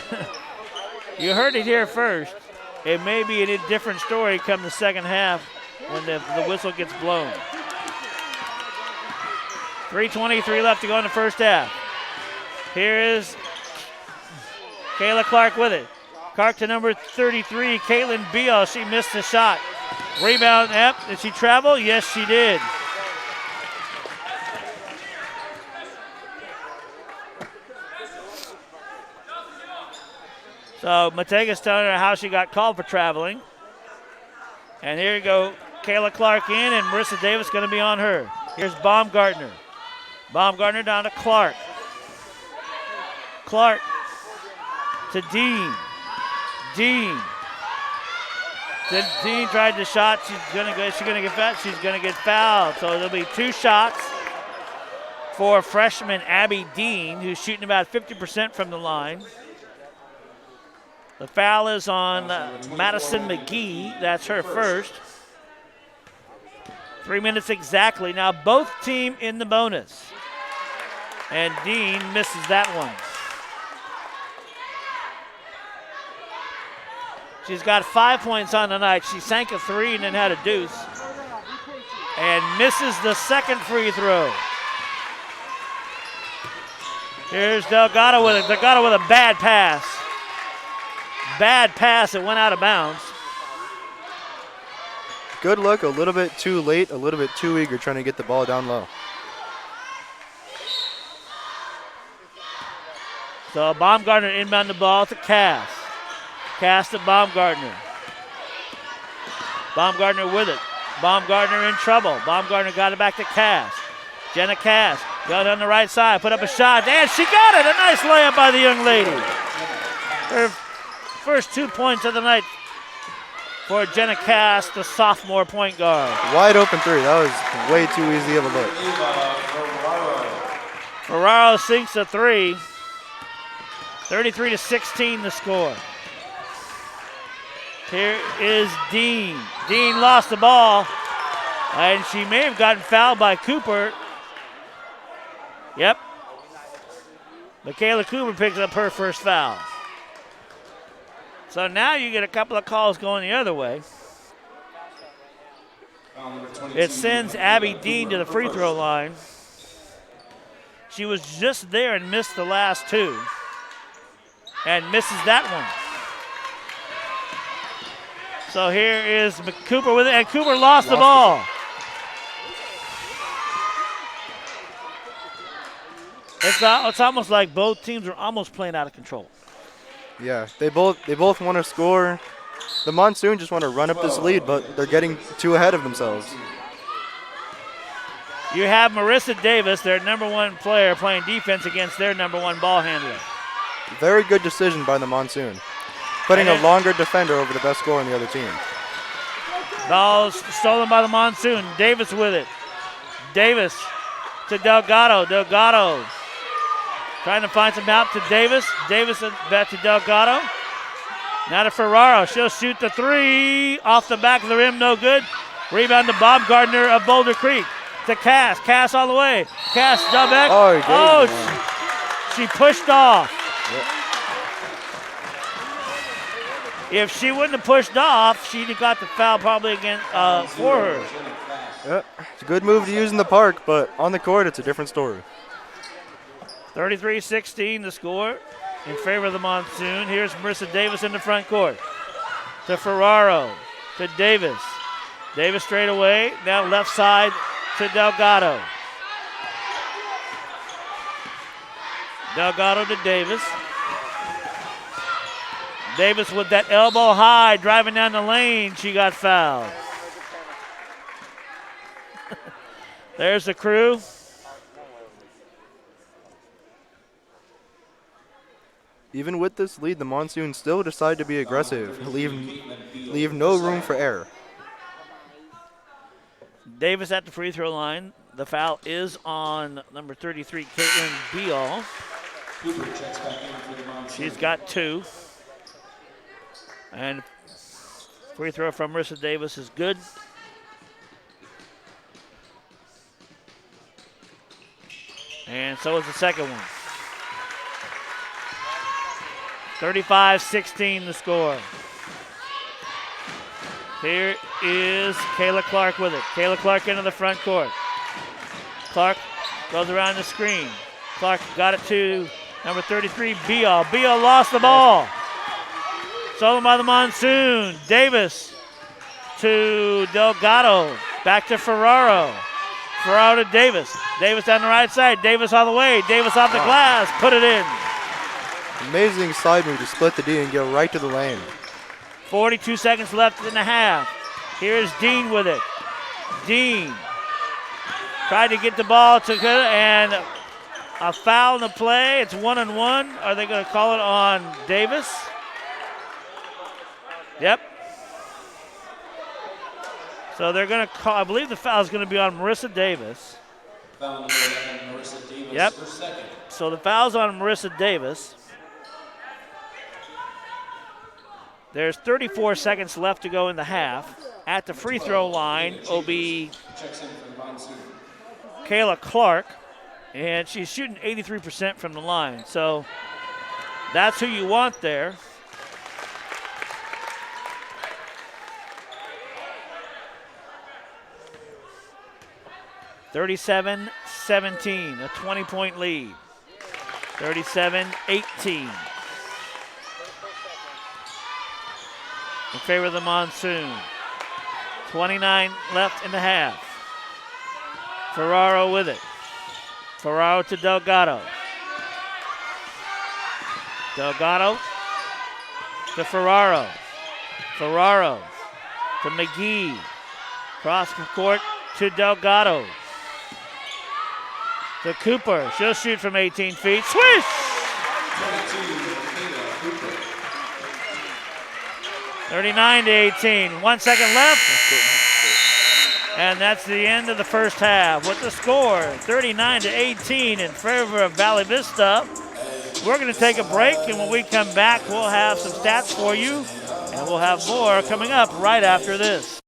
you heard it here first. It may be a different story come the second half when the whistle gets blown. 3:23 left to go in the first half. Here is Kayla Clark with it. Clark to number 33, Caitlin Beal. She missed the shot. Rebound, yep. Did she travel? Yes, she did. So Matega's telling her how she got called for traveling. And here you go, Kayla Clark in, and Marissa Davis going to be on her. Here's Baumgartner. Baumgartner down to Clark. Clark to Dean. Dean tried the shot. She's gonna get fouled. So there'll be two shots for freshman Abby Dean, who's shooting about 50% from the line. The foul is on Madison McGee. That's her first. 3 minutes exactly. Now both team in the bonus. And Dean misses that one. She's got 5 points on the night. She sank a three and then had a deuce. And misses the second free throw. Here's Delgado with it. Delgado with a bad pass. Bad pass. It went out of bounds. Good look, a little bit too late, a little bit too eager trying to get the ball down low. So Baumgartner inbound the ball to Cass. Cass to Baumgartner. Baumgartner with it. Baumgartner in trouble. Baumgartner got it back to Cass. Jenna Cass got it on the right side, put up a shot, and she got it. A nice layup by the young lady. Her first 2 points of the night for Jenna Cass, the sophomore point guard. Wide open three. That was way too easy of a look. Ferraro sinks a three. 33-16 the score. Here is Dean. Dean lost the ball, and she may have gotten fouled by Cooper. Yep. Michaela Cooper picks up her first foul. So now you get a couple of calls going the other way. It sends Abby Dean to the free throw line. She was just there and missed the last two. And misses that one. So here is Cooper with it, and Cooper lost the ball. It's almost like both teams are almost playing out of control. Yeah, they both want to score. The Monsoon just want to run up this lead, but they're getting too ahead of themselves. You have Marissa Davis, their number one player, playing defense against their number one ball handler. Very good decision by the Monsoon, putting a longer defender over the best scorer on the other team. Ball stolen by the Monsoon. Davis with it. Davis to Delgado. Delgado trying to find some help to Davis. Davis back to Delgado. Now to Ferraro. She'll shoot the three. Off the back of the rim, no good. Rebound to Bob Gardner of Boulder Creek. To Cass. Cass all the way. Cass, Dubbeck. She pushed off. Yep. If she wouldn't have pushed off, she'd have got the foul probably again for her. Yep. It's a good move to use in the park, but on the court, it's a different story. 33-16 the score in favor of the Monsoon. Here's Marissa Davis in the front court. To Ferraro. To Davis. Davis straight away. Now left side to Delgado. Delgado to Davis. Davis with that elbow high, driving down the lane. She got fouled. There's the crew. Even with this lead, the Monsoon still decide to be aggressive, leave no room for error. Davis at the free throw line. The foul is on number 33, Caitlin Beal. She's got 2. And free throw from Marissa Davis is good. And so is the second one. 35-16 the score. Here is Kayla Clark with it. Kayla Clark into the front court. Clark goes around the screen. Clark got it to number 33, Beal. Beal lost the ball. Stolen by the Monsoon. Davis to Delgado. Back to Ferraro. Ferraro to Davis. Davis down the right side. Davis all the way. Davis off the glass. Put it in. Amazing side move to split the D and go right to the lane. 42 seconds left in the half. Here's Dean with it. Dean tried to get the ball to and a foul in the play. It's 1-on-1. Are they going to call it on Davis? Yep. So they're going to call, I believe the foul is going to be on Marissa Davis. Foul number 11, Marissa Davis Yep. for second. So the foul's on Marissa Davis. There's 34 seconds left to go in the half. At the free throw line will be Checks in for the Monsoon. Kayla Clark, and she's shooting 83% from the line. So that's who you want there. (37-17), a 20-point lead. 37-18. In favor of the Monsoon. 29 left in the half. Ferraro with it. Ferraro to Delgado. Delgado to Ferraro. Ferraro to McGee. Cross the court to Delgado. To Cooper. She'll shoot from 18 feet. Swish! 39-18. 1 second left. And that's the end of the first half. With the score, 39-18 in favor of Valley Vista. We're going to take a break, and when we come back, we'll have some stats for you, and we'll have more coming up right after this.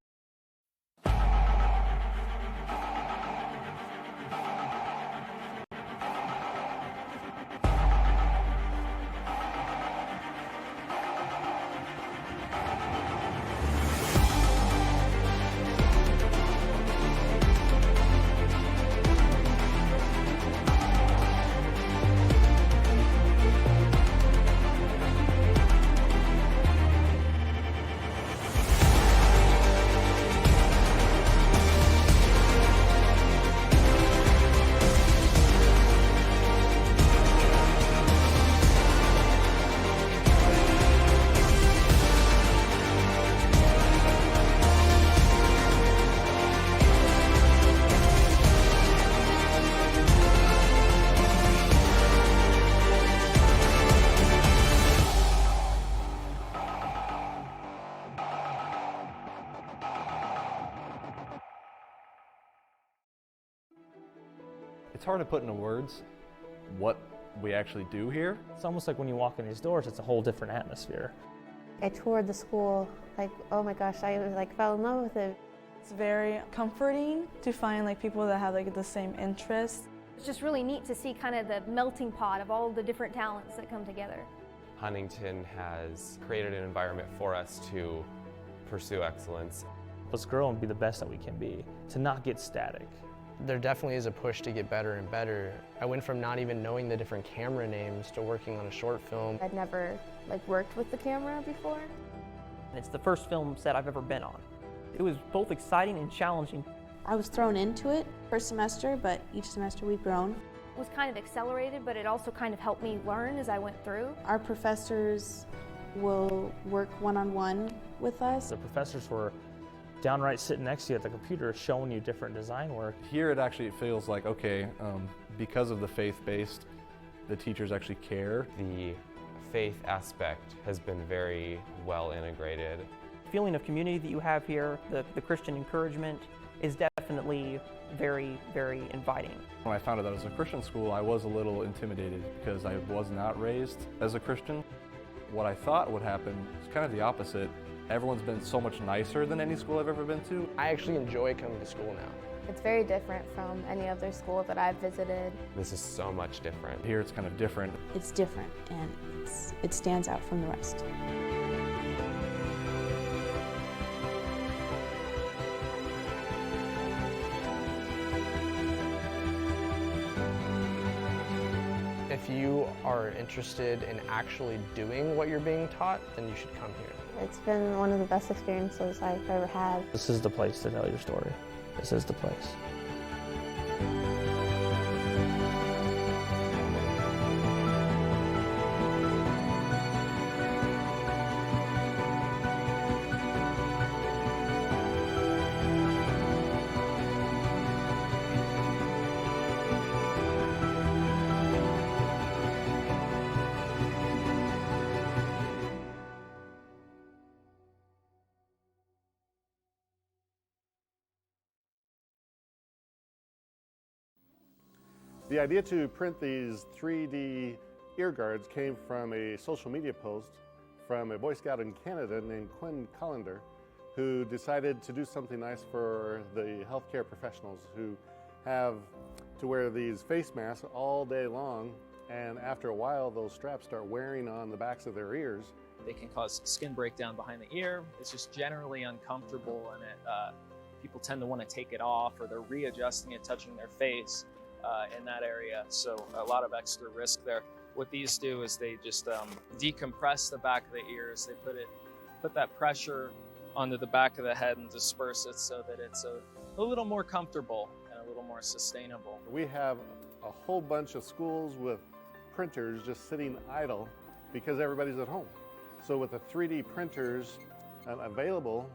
It's hard to put into words what we actually do here. It's almost like when you walk in these doors, it's a whole different atmosphere. I toured the school, like, oh my gosh, I like fell in love with it. It's very comforting to find like people that have like the same interests. It's just really neat to see kind of the melting pot of all the different talents that come together. Huntington has created an environment for us to pursue excellence. Let's grow and be the best that we can be, to not get static. There definitely is a push to get better and better. I went from not even knowing the different camera names to working on a short film. I'd never like worked with the camera before. It's the first film set I've ever been on. It was both exciting and challenging. I was thrown into it first semester, but each semester we've grown. It was kind of accelerated, but it also kind of helped me learn as I went through. Our professors will work one-on-one with us. The professors were downright sitting next to you at the computer showing you different design work. Here it actually feels like, okay, because of the faith-based, the teachers actually care. The faith aspect has been very well integrated. The feeling of community that you have here, the Christian encouragement, is definitely very, very inviting. When I found out that it was a Christian school, I was a little intimidated because I was not raised as a Christian. What I thought would happen is kind of the opposite. Everyone's been so much nicer than any school I've ever been to. I actually enjoy coming to school now. It's very different from any other school that I've visited. This is so much different. Here it's kind of different. It's different and it stands out from the rest. If you are interested in actually doing what you're being taught, then you should come here. It's been one of the best experiences I've ever had. This is the place to tell your story. This is the place. The idea to print these 3D ear guards came from a social media post from a Boy Scout in Canada named Quinn Collender, who decided to do something nice for the healthcare professionals who have to wear these face masks all day long, and after a while those straps start wearing on the backs of their ears. They can cause skin breakdown behind the ear. It's just generally uncomfortable, and people tend to want to take it off, or they're readjusting it, touching their face in that area. So a lot of extra risk there. What these do is they just decompress the back of the ears. They put that pressure onto the back of the head and disperse it so that it's a little more comfortable and a little more sustainable. We have a whole bunch of schools with printers just sitting idle because everybody's at home. So with the 3D printers available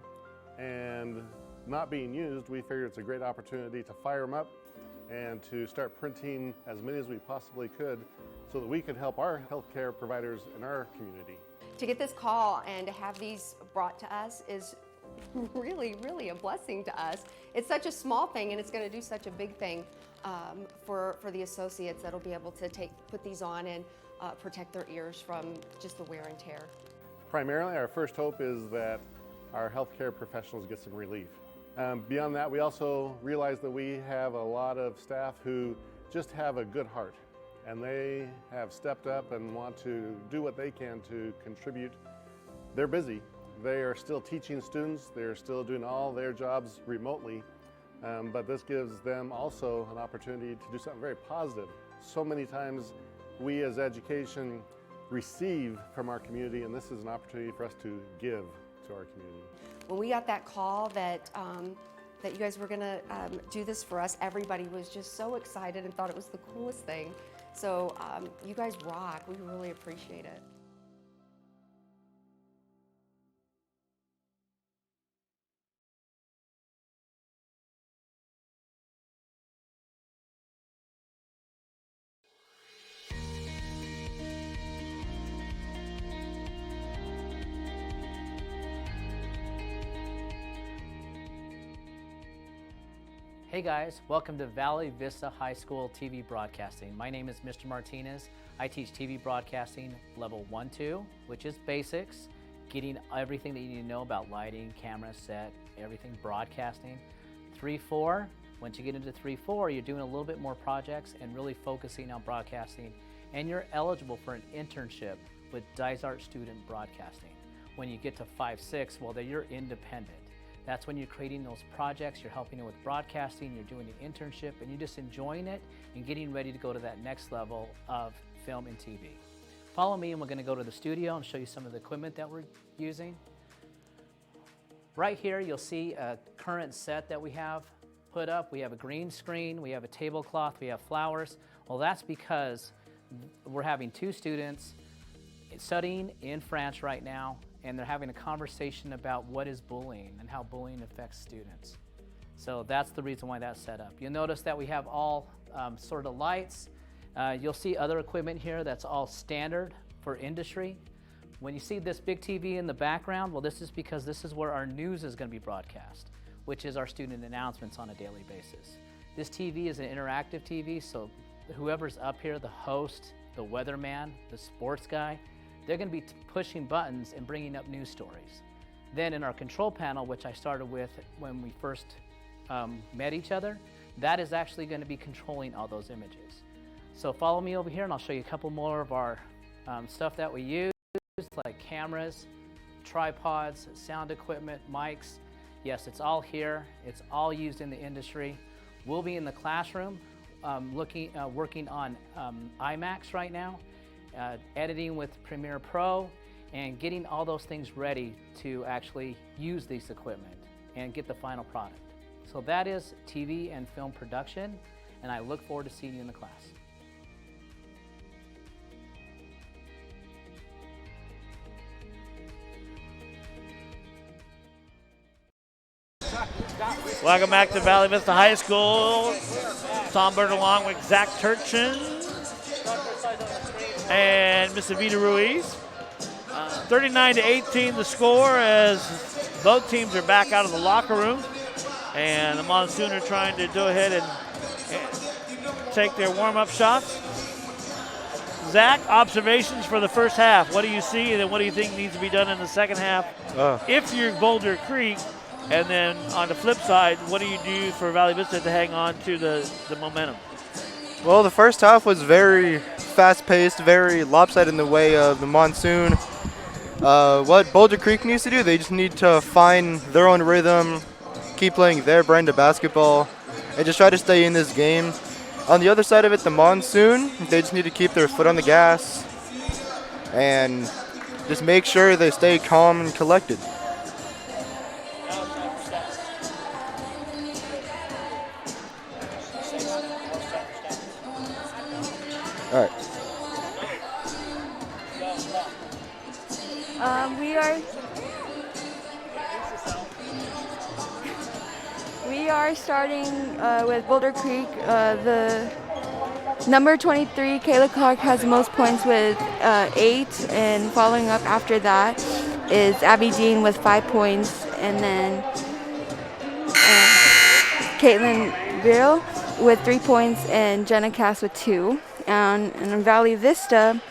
and not being used, we figured it's a great opportunity to fire them up and to start printing as many as we possibly could so that we could help our healthcare providers in our community. To get this call and to have these brought to us is really, really a blessing to us. It's such a small thing, and it's going to do such a big thing for the associates that'll be able to put these on and protect their ears from just the wear and tear. Primarily, our first hope is that our healthcare professionals get some relief. Beyond that, we also realize that we have a lot of staff who just have a good heart, and they have stepped up and want to do what they can to contribute. They're busy. They are still teaching students. They're still doing all their jobs remotely, but this gives them also an opportunity to do something very positive. So many times we as education receive from our community, and this is an opportunity for us to give to our community. When we got that call that that you guys were going to do this for us, everybody was just so excited and thought it was the coolest thing. So you guys rock. We really appreciate it. Hey guys, welcome to Valley Vista High School TV Broadcasting. My name is Mr. Martinez. I teach TV broadcasting level 1-2, which is basics, getting everything that you need to know about lighting, camera, set, everything broadcasting. 3-4, once you get into 3-4, you're doing a little bit more projects and really focusing on broadcasting, and you're eligible for an internship with Dysart Student Broadcasting. When you get to 5-6, well, then you're independent. That's when you're creating those projects, you're helping it with broadcasting, you're doing the internship, and you're just enjoying it and getting ready to go to that next level of film and TV. Follow me and we're gonna go to the studio and show you some of the equipment that we're using. Right here, you'll see a current set that we have put up. We have a green screen, we have a tablecloth, we have flowers. Well, that's because we're having 2 students studying in France right now, and they're having a conversation about what is bullying and how bullying affects students. So that's the reason why that's set up. You'll notice that we have all sort of lights. You'll see other equipment here that's all standard for industry. When you see this big TV in the background, well, this is because this is where our news is going to be broadcast, which is our student announcements on a daily basis. This TV is an interactive TV, so whoever's up here, the host, the weatherman, the sports guy, they're going to be pushing buttons and bringing up news stories. Then in our control panel, which I started with when we first met each other, that is actually going to be controlling all those images. So follow me over here and I'll show you a couple more of our stuff that we use, like cameras, tripods, sound equipment, mics. Yes, it's all here. It's all used in the industry. We'll be in the classroom working on IMAX right now, editing with Premiere Pro, and getting all those things ready to actually use this equipment and get the final product. So that is TV and film production, and I look forward to seeing you in the class. Welcome back to Valley Vista High School. Tom Bird along with Zach Turchin and Miss Evita Ruiz. 39-18 the score as both teams are back out of the locker room. And the Monsoon are trying to go ahead and take their warm-up shots. Zach, observations for the first half. What do you see, and then what do you think needs to be done in the second half if you're Boulder Creek? And then on the flip side, what do you do for Valley Vista to hang on to the momentum? Well, the first half was very fast-paced, very lopsided in the way of the Monsoon. What Boulder Creek needs to do, they just need to find their own rhythm, keep playing their brand of basketball, and just try to stay in this game. On the other side of it, the Monsoon, they just need to keep their foot on the gas and just make sure they stay calm and collected. All right. We are starting with Boulder Creek. The number 23, Kayla Clark, has the most points with 8, and following up after that is Abby Dean with 5 points, and then Caitlin Bill with 3 points, and Jenna Cass with 2. And in Valley Vista,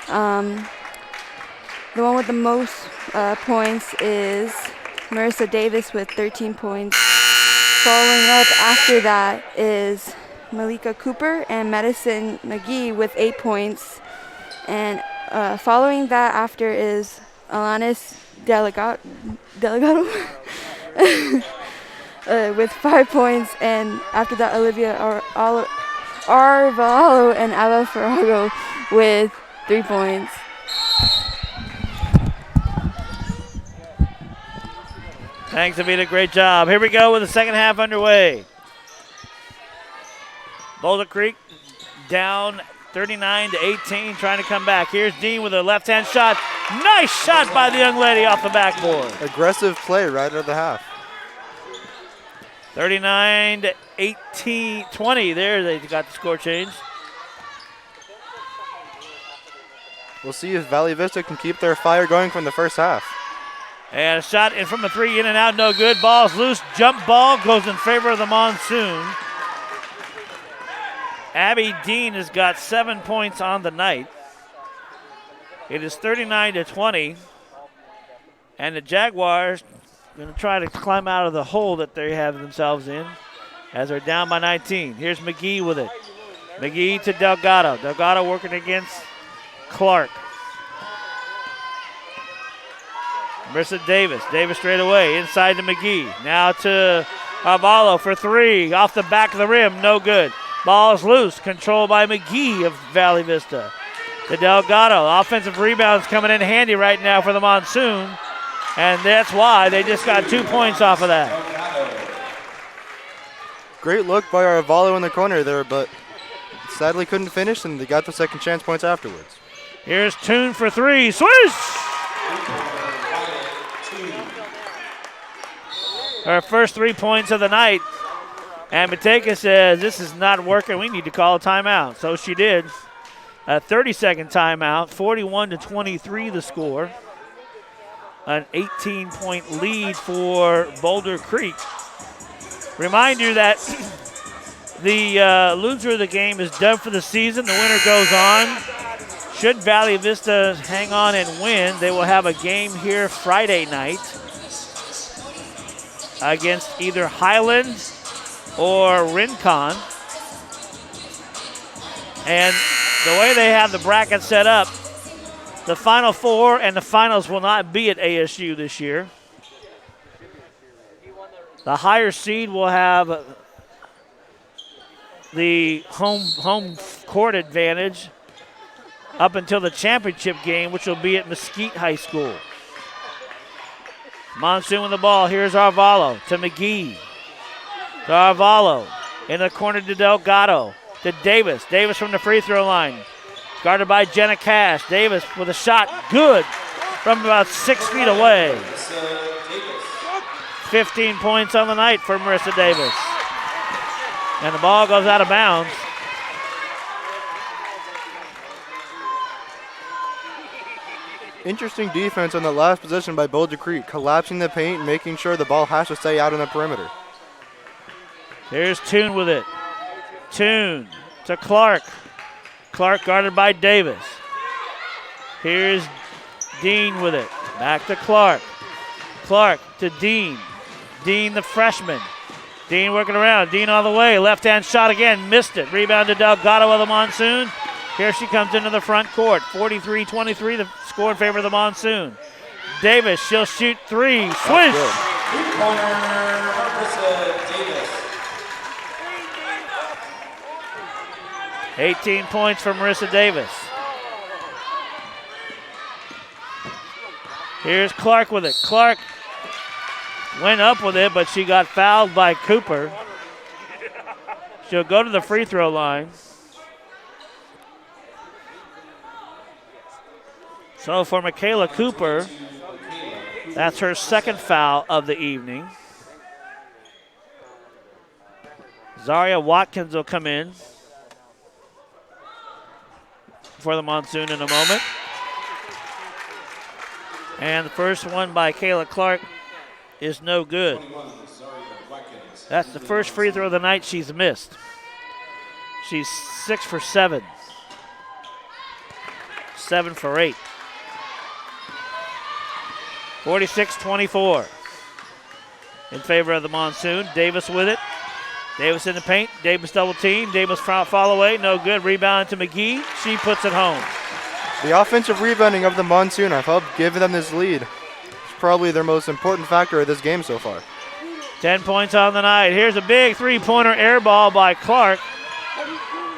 the one with the most points is Marissa Davis with 13 points. Following up after that is Malika Cooper and Madison McGee with 8 points. And following that after is Alanis Delgado with 5 points. And after that, Olivia Arvalo and Ella Ferrago with 3 points. Thanks, Avita. Great job. Here we go with the second half underway. Boulder Creek down 39-18, trying to come back. Here's Dean with a left-hand shot. Nice shot by the young lady off the backboard. Aggressive play right out of the half. 39-18-20. There, they got the score changed. We'll see if Valley Vista can keep their fire going from the first half. And a shot in from a three, in and out, no good. Ball's loose. Jump ball goes in favor of the Monsoon. Abby Dean has got 7 points on the night. It is 39-20. And the Jaguars going to try to climb out of the hole that they have themselves in as they're down by 19. Here's McGee with it. McGee to Delgado. Delgado working against Clark. Marissa Davis. Davis straight away. Inside to McGee. Now to Arvalo for three. Off the back of the rim. No good. Ball's loose. Controlled by McGee of Valley Vista. To Delgado. Offensive rebounds coming in handy right now for the Monsoon. And that's why they just got 2 points off of that. Great look by Arvalo in the corner there, but sadly couldn't finish, and they got the second chance points afterwards. Here's Toon for three. Swish! Her first 3 points of the night. And Mateka says, this is not working. We need to call a timeout. So she did. A 30-second timeout. 41-23 the score. An 18-point lead for Boulder Creek. Remind you that the loser of the game is done for the season. The winner goes on. Should Valley Vista hang on and win, they will have a game here Friday night against either Highland or Rincon. And the way they have the bracket set up, the Final Four and the finals will not be at ASU this year. The higher seed will have the home court advantage up until the championship game, which will be at Mesquite High School. Monsoon with the ball. Here's Arvalo to McGee. To Arvalo. In the corner to Delgado. To Davis. Davis from the free throw line. Guarded by Jenna Cash. Davis with a shot. Good. From about 6 feet away. 15 points on the night for Marissa Davis. And the ball goes out of bounds. Interesting defense on the last possession by Boulder Creek, collapsing the paint and making sure the ball has to stay out on the perimeter. Here's Toon with it. Toon to Clark. Clark guarded by Davis. Here's Dean with it. Back to Clark. Clark to Dean. Dean, the freshman. Dean working around. Dean all the way. Left-hand shot again. Missed it. Rebound to Delgado of the Monsoon. Here she comes into the front court. 43-23, the score in favor of the Monsoon. Davis, she'll shoot three. Swish! 18 points for Marissa Davis. Here's Clark with it. Clark went up with it, but she got fouled by Cooper. She'll go to the free throw line. So for Michaela Cooper, that's her second foul of the evening. Zaria Watkins will come in for the Monsoon in a moment. And the first one by Kayla Clark is no good. That's the first free throw of the night she's missed. She's 6 for 7. 7 for 8. 46-24 in favor of the Monsoon. Davis with it. Davis in the paint. Davis double team. Davis foul away. No good. Rebound to McGee. She puts it home. The offensive rebounding of the Monsoon have helped give them this lead. It's probably their most important factor of this game so far. 10 points on the night. Here's a big three-pointer air ball by Clark.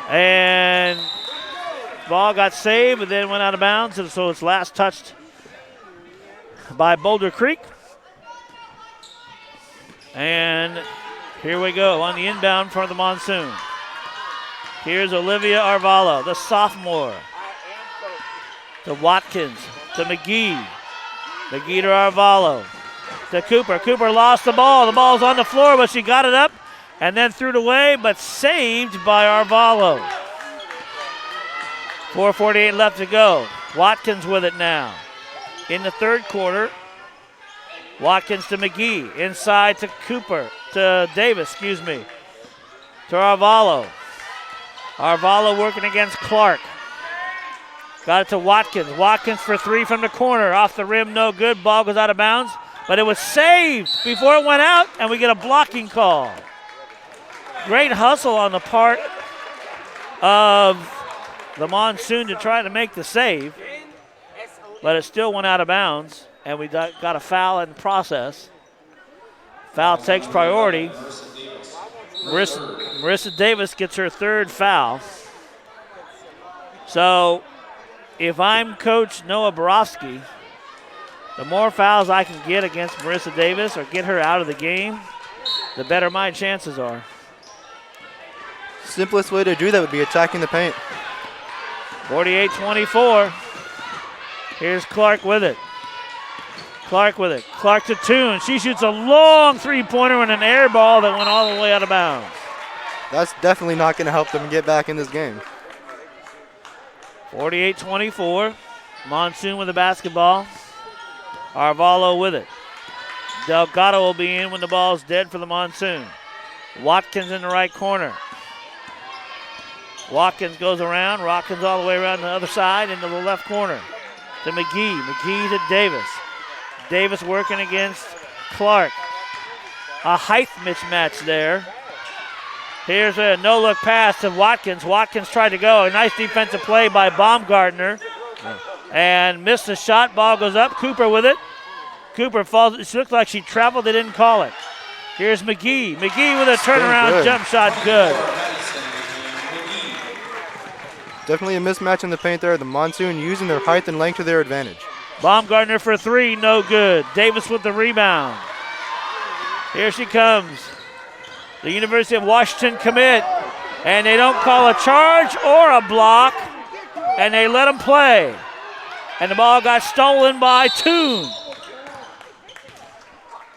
And ball got saved, but then went out of bounds, and so it's last touched by Boulder Creek. And here we go on the inbound for the Monsoon. Here's Olivia Arvalo, the sophomore. To Watkins, to McGee. McGee to Arvalo. To Cooper. Cooper lost the ball. The ball's on the floor, but she got it up and then threw it away, but saved by Arvalo. 4:48 left to go. Watkins with it now. In the third quarter, Watkins to McGee. Inside to Cooper. To Davis, excuse me. To Arvalo. Arvalo working against Clark. Got it to Watkins. Watkins for three from the corner. Off the rim, no good. Ball goes out of bounds. But it was saved before it went out, and we get a blocking call. Great hustle on the part of the Monsoon to try to make the save. But it still went out of bounds, and we got a foul in the process. Foul takes priority. Marissa Davis gets her third foul. So if I'm Coach Noah Borowski, the more fouls I can get against Marissa Davis or get her out of the game, the better my chances are. Simplest way to do that would be attacking the paint. 48-24. Here's Clark with it. Clark with it. Clark to Toon. She shoots a long three-pointer and an air ball that went all the way out of bounds. That's definitely not going to help them get back in this game. 48-24. Monsoon with the basketball. Arvalo with it. Delgado will be in when the ball's dead for the Monsoon. Watkins in the right corner. Watkins goes around. Watkins all the way around the other side into the left corner. To McGee. McGee to Davis. Davis working against Clark. A height mismatch there. Here's a no-look pass to Watkins. Watkins tried to go. A nice defensive play by Baumgartner. And missed the shot. Ball goes up. Cooper with it. Cooper falls. It looked like she traveled. They didn't call it. Here's McGee. McGee with a turnaround jump shot. Good. Definitely a mismatch in the paint there. The Monsoon using their height and length to their advantage. Baumgartner for three. No good. Davis with the rebound. Here she comes. The University of Washington commit. And they don't call a charge or a block. And they let them play. And the ball got stolen by Toon.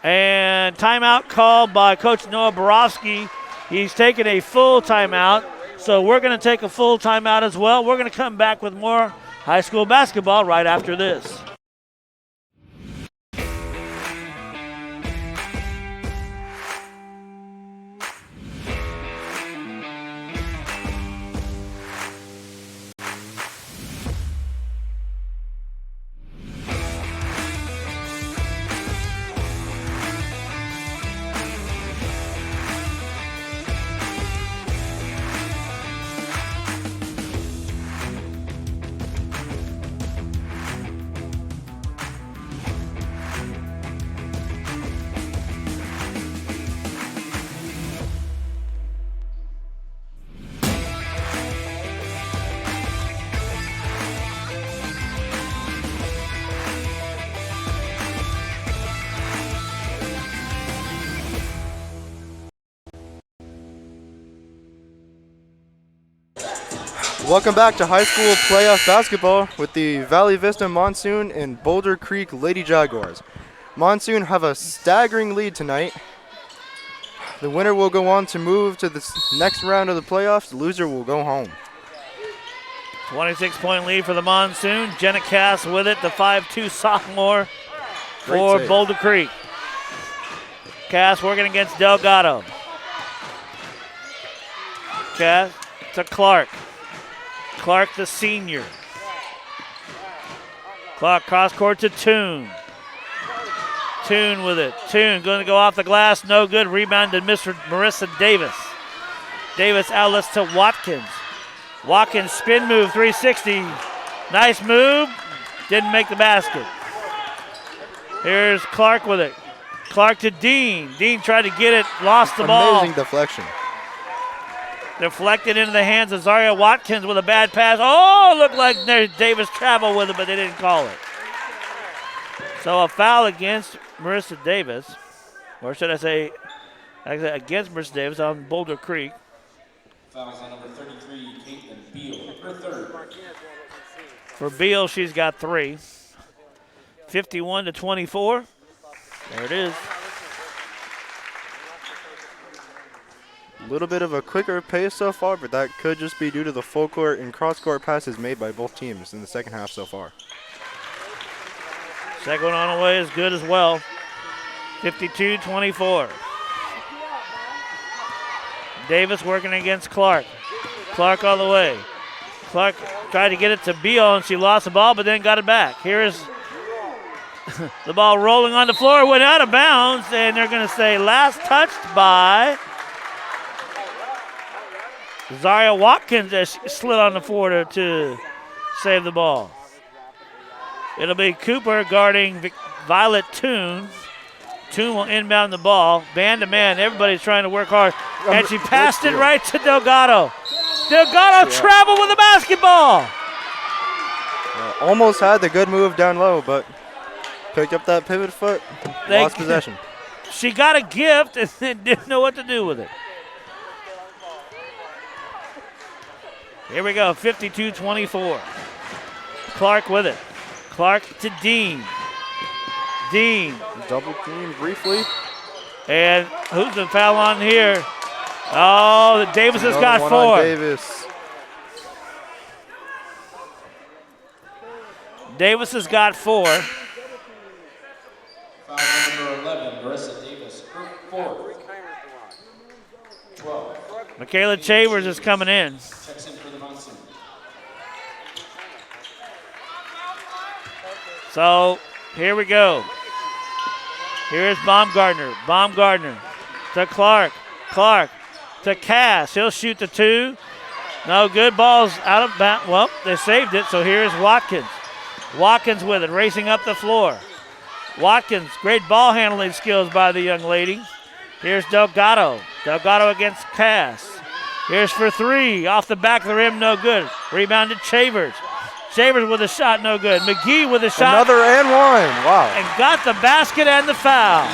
And timeout called by Coach Noah Borowski. He's taking a full timeout. So we're going to take a full timeout as well. We're going to come back with more high school basketball right after this. Welcome back to high school playoff basketball with the Valley Vista Monsoon and Boulder Creek Lady Jaguars. Monsoon have a staggering lead tonight. The winner will go on to move to the next round of the playoffs. The loser will go home. 26-point lead for the Monsoon. Jenna Cass with it, the 5'2 sophomore for Boulder Creek. Cass working against Delgado. Cass to Clark. Clark, the senior. Clark cross court to Toon. Toon with it. Toon going to go off the glass. No good. Rebound to Marissa Davis. Davis outlets to Watkins. Watkins spin move, 360. Nice move. Didn't make the basket. Here's Clark with it. Clark to Dean. Dean tried to get it. Lost the ball. Amazing deflection. Deflected into the hands of Zaria Watkins with a bad pass. Oh, looked like Davis traveled with it, but they didn't call it. So a foul against Marissa Davis, or should I say against Marissa Davis on Boulder Creek. Fouls on number 33, Caitlin Beal, her third. For Beal, she's got three. 51-24. There it is. A little bit of a quicker pace so far, but that could just be due to the full court and cross court passes made by both teams in the second half so far. Second one on the way is good as well. 52-24. Davis working against Clark. Clark all the way. Clark tried to get it to Beal, and she lost the ball, but then got it back. Here is the ball rolling on the floor, went out of bounds, and they're going to say last touched by Zaria Watkins as she slid on the floor to save the ball. It'll be Cooper guarding Violet Toon. Toon will inbound the ball. Man to man, everybody's trying to work hard. And she passed it right to Delgado. Delgado traveled with the basketball. Almost had the good move down low, but picked up that pivot foot, lost possession. She got a gift and then didn't know what to do with it. Here we go, 52-24. Clark with it. Clark to Dean. Dean. Double team briefly. And who's the foul on here? Oh, Davis has got one 4. On Davis. Davis has got 4. Foul number 11, Marissa Davis, 4. 12. Michaela Chavers is coming in. Checks in for the Monsoon. So here we go. Here's Baumgartner. Baumgartner to Clark. Clark to Cass. He'll shoot the 2. No good. Ball's out of bounds. Well, they saved it. So here's Watkins. Watkins with it, racing up the floor. Watkins, great ball handling skills by the young lady. Here's Delgado. Delgado against Cass. Here's for 3. Off the back of the rim, no good. Rebounded Chavers. Chavers with a shot, no good. McGee with a shot. Another and one. Wow. And got the basket and the foul.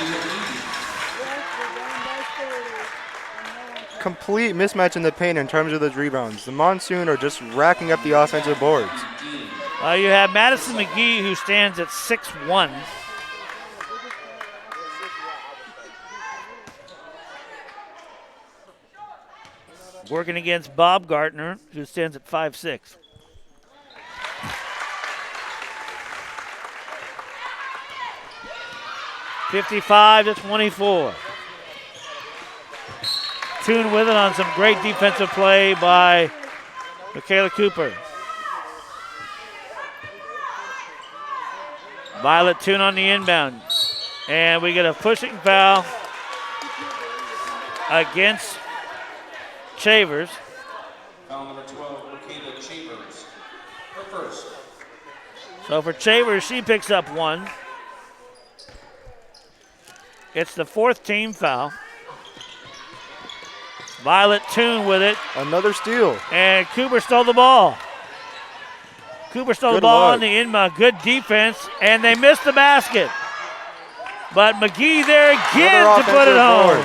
Complete mismatch in the paint in terms of those rebounds. The Monsoon are just racking up the offensive boards. You have Madison McGee, who stands at 6'1". Working against Bob Gartner, who stands at 5'6". (55-24). Toon with it on some great defensive play by Michaela Cooper. Violet Toon on the inbound. And we get a pushing foul against Chavers. Foul number 12, Michaela Chavers, her first. So for Chavers, she picks up 1. It's the 4th team foul. Violet Toon with it. Another steal. And Cooper stole the ball. Cooper stole the ball on the inbound. Good defense, and they missed the basket. But McGee there again to put it home.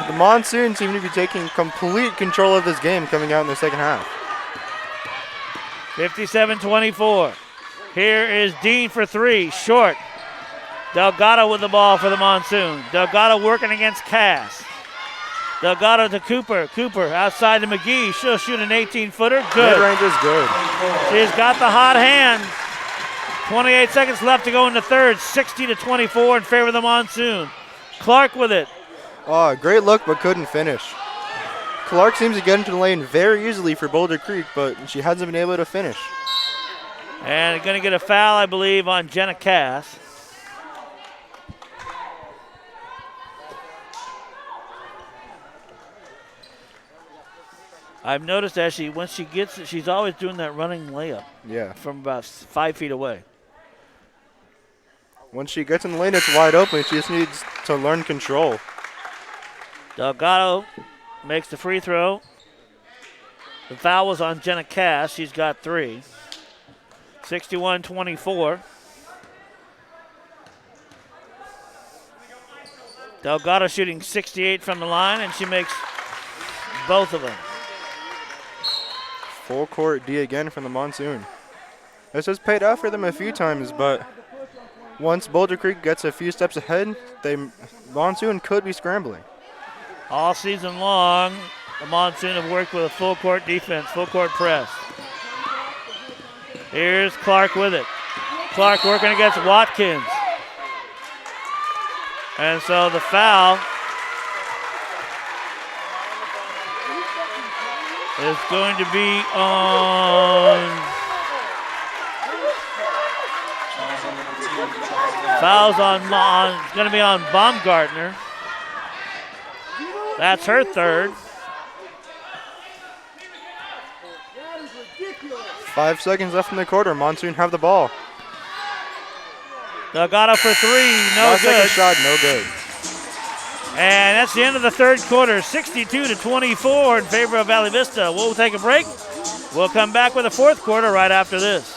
The Monsoon seem to be taking complete control of this game coming out in the second half. 57-24. Here is Dean for 3, short. Delgado with the ball for the Monsoon. Delgado working against Cass. Delgado to Cooper. Cooper outside to McGee. She'll shoot an 18-footer. Good. Mid-range is good. She's got the hot hand. 28 seconds left to go in the third. 60-24 in favor of the Monsoon. Clark with it. Oh, great look, but couldn't finish. Clark seems to get into the lane very easily for Boulder Creek, but she hasn't been able to finish. And going to get a foul, I believe, on Jenna Cass. I've noticed that once she gets it, she's always doing that running layup. Yeah. From about 5 feet away. Once she gets in the lane, it's wide open. She just needs to learn control. Delgado makes the free throw. The foul was on Jenna Cass. She's got 3. 61-24. Delgado shooting 68 from the line, and she makes both of them. Full court D again from the Monsoon. This has paid off for them a few times, but once Boulder Creek gets a few steps ahead, Monsoon could be scrambling. All season long, the Monsoon have worked with a full court defense, full court press. Here's Clark with it. Clark working against Watkins. And so the foul is going to be on. Foul's on it's going to be on Baumgartner. That's her third. 5 seconds left in the quarter. Monsoon have the ball. Delgado for three, no Last good. second shot, no good. And that's the end of the third quarter, 62-24 in favor of Valley Vista. We'll take a break. We'll come back with the fourth quarter right after this.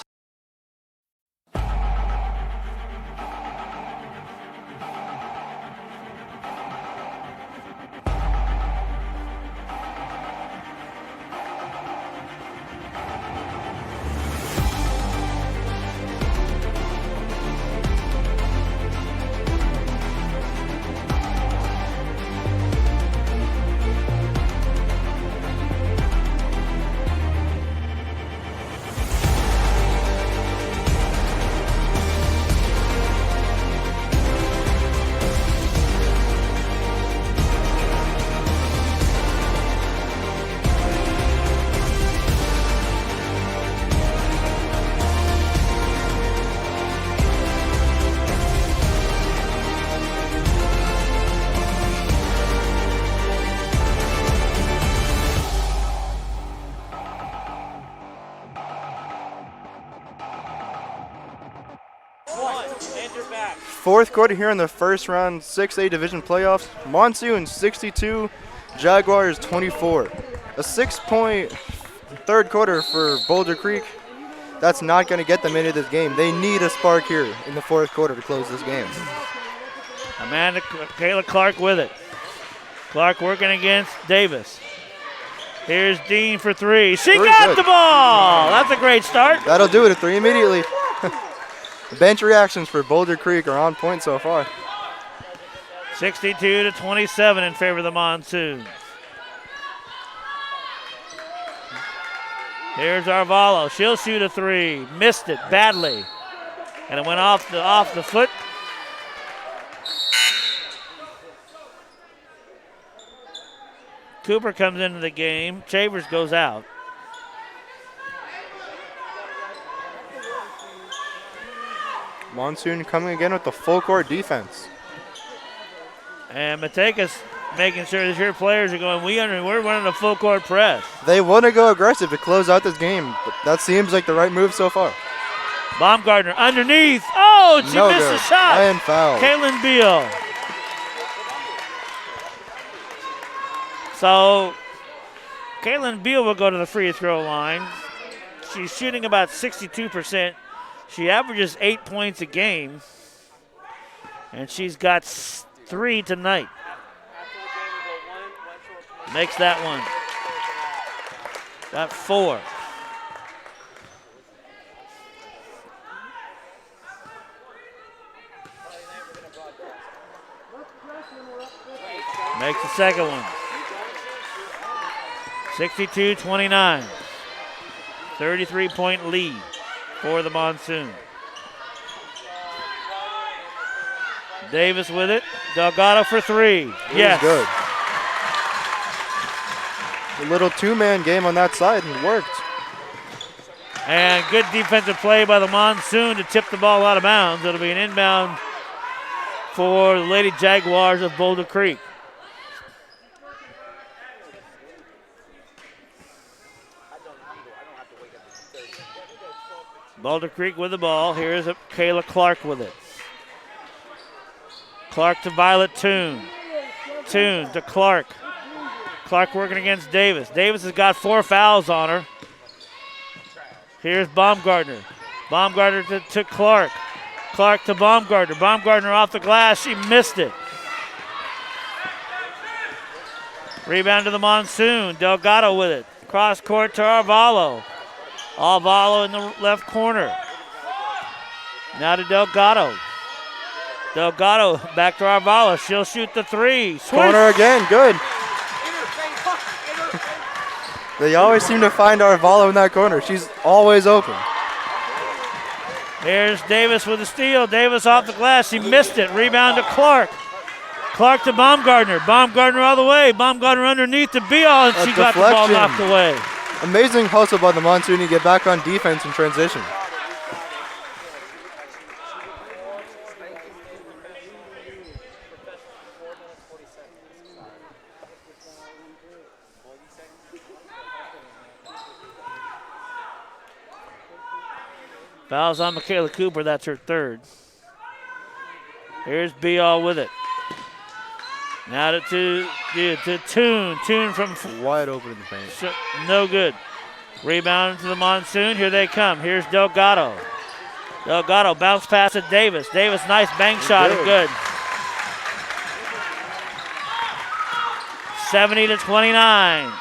Fourth quarter here in the first round, 6A division playoffs. Monsoon 62, Jaguars 24. A 6-point third quarter for Boulder Creek. That's not going to get them into this game. They need a spark here in the fourth quarter to close this game. Kayla Clark with it. Clark working against Davis. Here's Dean for three. She got the ball. That's a great start. That'll do it, a three immediately. Bench reactions for Boulder Creek are on point so far. 62-27 in favor of the Monsoons. Here's Arvalo. She'll shoot a three. Missed it badly. And it went off the foot. Cooper comes into the game. Chavers goes out. Monsoon coming again with the full court defense. And Matekas making sure that your players are going, we're running a full court press. They want to go aggressive to close out this game, but that seems like the right move so far. Baumgartner underneath. Oh, she missed good. the shot. And foul. Kaylin Beal. So Kaylin Beal will go to the free throw line. She's shooting about 62%. She averages 8 points a game, and she's got 3 tonight. Makes that one. Got 4. Makes the second one. 62-29. 33-point lead for the Monsoon. Davis with it. Delgado for three. Yes. Good. A little two-man game on that side and it worked. And good defensive play by the Monsoon to tip the ball out of bounds. It'll be an inbound for the Lady Jaguars of Boulder Creek. Boulder Creek with the ball. Here's Kayla Clark with it. Clark to Violet Toon. Toon to Clark. Clark working against Davis. Davis has got 4 fouls on her. Here's Baumgartner. Baumgartner to Clark. Clark to Baumgartner. Baumgartner off the glass. She missed it. Rebound to the Monsoon. Delgado with it. Cross court to Arvalo. Arvalo in the left corner. Now to Delgado. Delgado back to Arvalo. She'll shoot the three. Corner again. Good. They always seem to find Arvalo in that corner. She's always open. Here's Davis with the steal. Davis off the glass. She missed it. Rebound to Clark. Clark to Baumgartner. Baumgartner all the way. Baumgartner underneath to Beal, and she got the ball deflection. knocked away. Amazing hustle by the Monsoon to get back on defense in transition. Fouls on Michaela Cooper. That's her third. Here's Beal with it. Now to Toon. Toon from wide open in the paint. No good. Rebound to the Monsoon. Here they come. Here's Delgado. Delgado bounce pass to Davis. Davis, nice bank shot. Good. 70-29.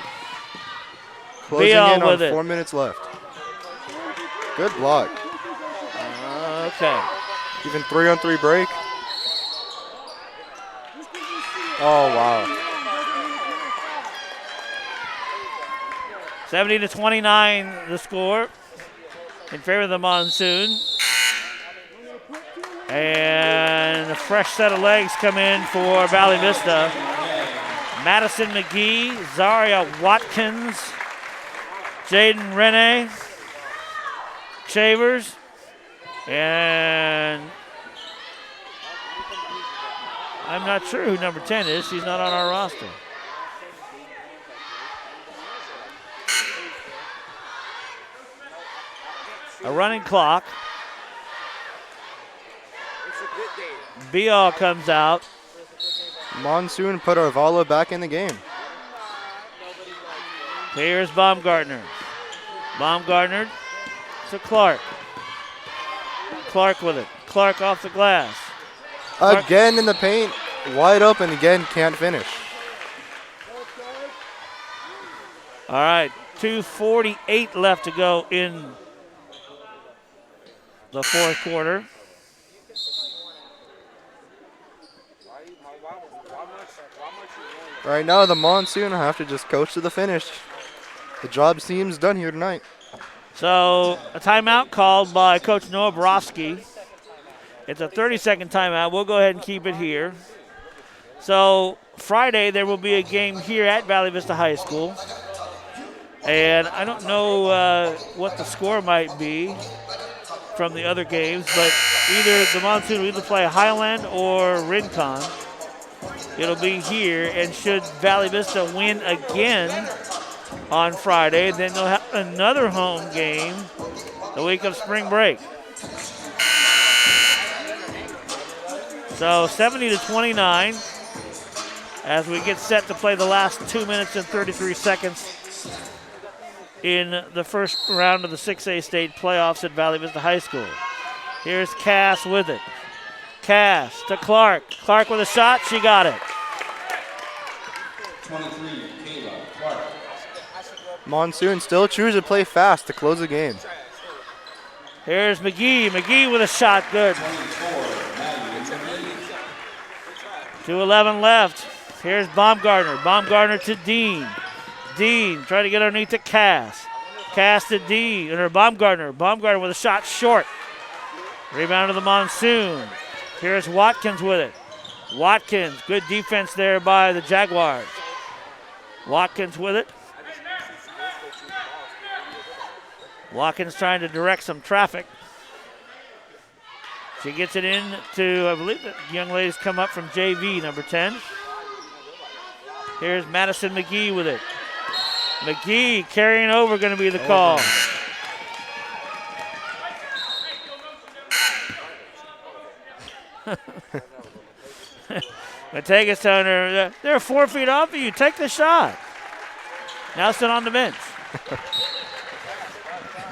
Closing Beal in on with it. 4 minutes left. Good block. Okay. Even 3-on-3 break. Oh, wow. 70-29 the score in favor of the Monsoon. And a fresh set of legs come in for Valley Vista. Madison McGee, Zaria Watkins, Jaden Rene, Shavers, and I'm not sure who number 10 is. She's not on our roster. A running clock. Beal comes out. Monsoon put Arvala back in the game. Here's Baumgartner. Baumgartner to Clark. Clark with it. Clark off the glass. Clark. Again in the paint. Wide open again. Can't finish. All right. 2:48 left to go in the fourth quarter. Right now, the Monsoon have to just coach to the finish. The job seems done here tonight. So a timeout called by Coach Noah Borofsky. It's a 30-second timeout. We'll go ahead and keep it here. So Friday there will be a game here at Valley Vista High School. And I don't know what the score might be from the other games, but either the Monsoon will either play Highland or Rincon. It'll be here, and should Valley Vista win again on Friday, then they'll have another home game the week of spring break. So 70-29 as we get set to play the last 2 minutes and 33 seconds in the first round of the 6A state playoffs at Valley Vista High School. Here's Cass with it. Cass to Clark. Clark with a shot. She got it. 23, Kayla Clark. Monsoon still choose to play fast to close the game. Here's McGee. McGee with a shot. Good. 2:11 left. Here's Baumgartner. Baumgartner to Dean. Dean trying to get underneath to Cass. Cass to Dean. Or Baumgartner. Baumgartner with a shot short. Rebound to the Monsoon. Here's Watkins with it. Watkins. Good defense there by the Jaguars. Watkins with it. Watkins trying to direct some traffic. She gets it in to, I believe the young ladies come up from JV, number 10. Here's Madison McGee with it. McGee carrying over, going to be the call. Matega's telling her, they're 4 feet off of you. Take the shot. Now sit on the bench.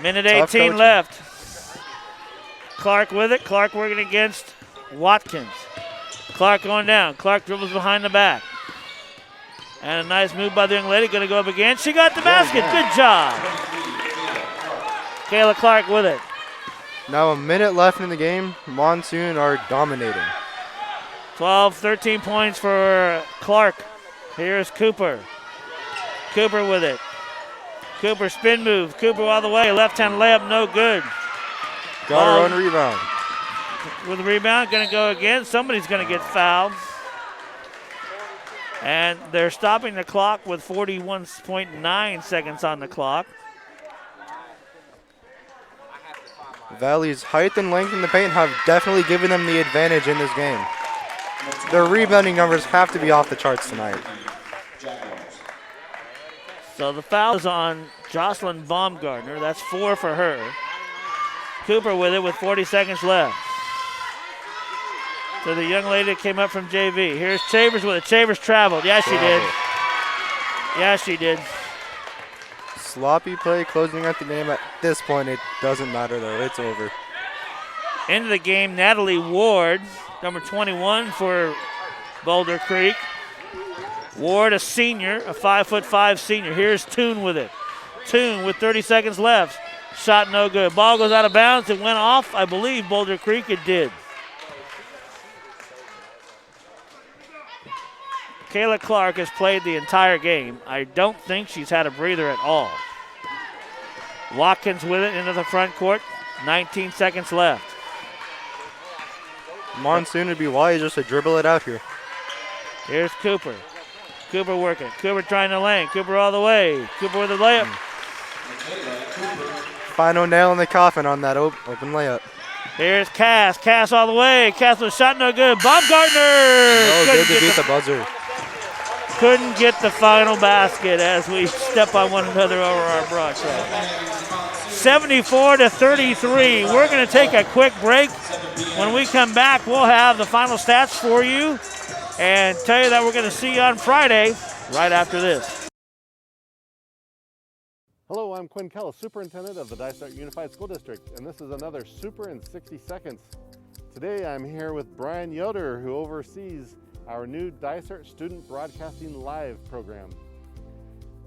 Minute 18 left. Clark with it. Clark working against Watkins. Clark going down. Clark dribbles behind the back. And a nice move by the young lady. Going to go up again. She got the basket. Good job. Kayla Clark with it. Now a minute left in the game. Monsoon are dominating. 12, 13 points for Clark. Here's Cooper. Cooper with it. Cooper spin move. Cooper all the way. Left-hand layup, no good. Got her own rebound. With the rebound, going to go again. Somebody's going to get fouled. And they're stopping the clock with 41.9 seconds on the clock. Valley's height and length in the paint have definitely given them the advantage in this game. Their rebounding numbers have to be off the charts tonight. So the foul is on Jocelyn Baumgartner. That's 4 for her. Cooper with it with 40 seconds left. So the young lady that came up from JV. Here's Chavers with it. Chavers traveled. Yeah, she did. Yeah, she did. Sloppy play closing out the game. At this point, it doesn't matter, though. It's over. Into the game, Natalie Ward, number 21 for Boulder Creek. Ward, a senior, a 5'5" senior. Here's Toon with it. Toon with 30 seconds left. Shot no good. Ball goes out of bounds. It went off, I believe, Boulder Creek. It did. Kayla Clark has played the entire game. I don't think she's had a breather at all. Watkins with it into the front court. 19 seconds left. Monsoon would be wise just to dribble it out here. Here's Cooper. Cooper working. Cooper trying to lane. Cooper all the way. Cooper with a layup. Final nail in the coffin on that open layup. Here's Cass. Cass all the way. Cass with a shot no good. Baumgartner! No good to beat the buzzer. Couldn't get the final basket as we step on one another over our broadcast. 74-33. We're going to take a quick break. When we come back, we'll have the final stats for you and tell you that we're going to see you on Friday right after this. Hello, I'm Quinn Kellis, Superintendent of the Dysart Unified School District, and this is another Super in 60 Seconds. Today I'm here with Brian Yoder, who oversees our new Dysart Student Broadcasting Live program.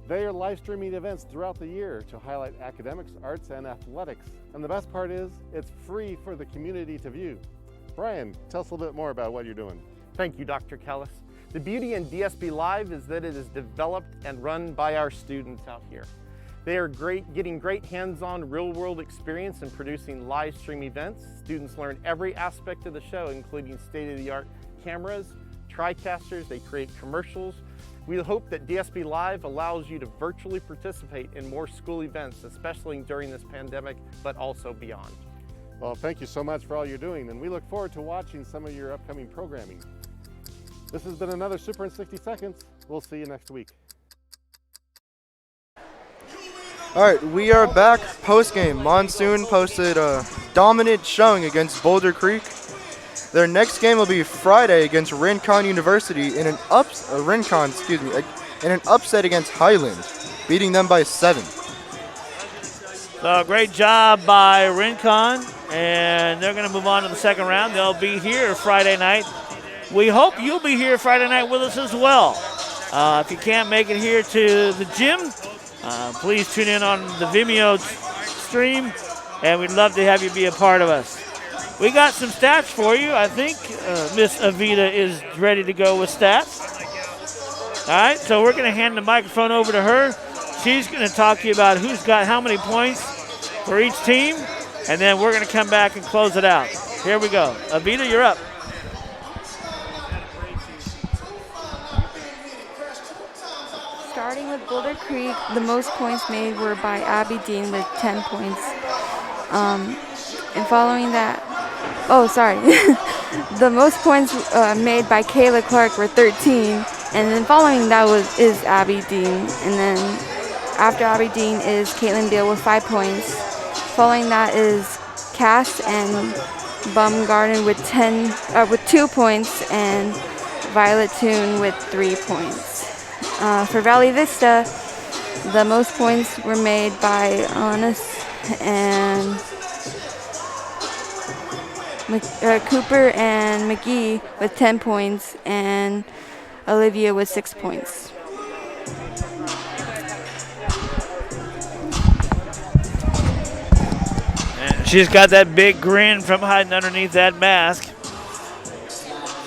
They are live streaming events throughout the year to highlight academics, arts, and athletics. And the best part is, it's free for the community to view. Brian, tell us a little bit more about what you're doing. Thank you, Dr. Kellis. The beauty in DSB Live is that it is developed and run by our students out here. They are getting great hands-on real-world experience in producing live stream events. Students learn every aspect of the show, including state-of-the-art cameras, TriCasters, they create commercials. We hope that DSB Live allows you to virtually participate in more school events, especially during this pandemic, but also beyond. Well, thank you so much for all you're doing, and we look forward to watching some of your upcoming programming. This has been another Super in 60 Seconds. We'll see you next week. All right, we are back post-game. Monsoon posted a dominant showing against Boulder Creek. Their next game will be Friday against Rincon University in an upset against Highland, beating them by 7. So great job by Rincon, and they're going to move on to the second round. They'll be here Friday night. We hope you'll be here Friday night with us as well. If you can't make it here to the gym, please tune in on the Vimeo stream, and we'd love to have you be a part of us. We got some stats for you. I think Miss Avita is ready to go with stats. All right, so we're going to hand the microphone over to her. She's going to talk to you about who's got how many points for each team, and then we're going to come back and close it out. Here we go. Avita, you're up. Starting with Boulder Creek, the most points made were by Abby Dean with 10 points. And following that, the most points made by Kayla Clark were 13. And then following that is Abby Dean. And then after Abby Dean is Caitlin Beal with 5 points. Following that is Cass and Baumgarten with 2 points, and Violet Toon with 3 points. For Valley Vista, the most points were made by Honest and Cooper and McGee with 10 points, and Olivia with 6 points. And she's got that big grin from hiding underneath that mask.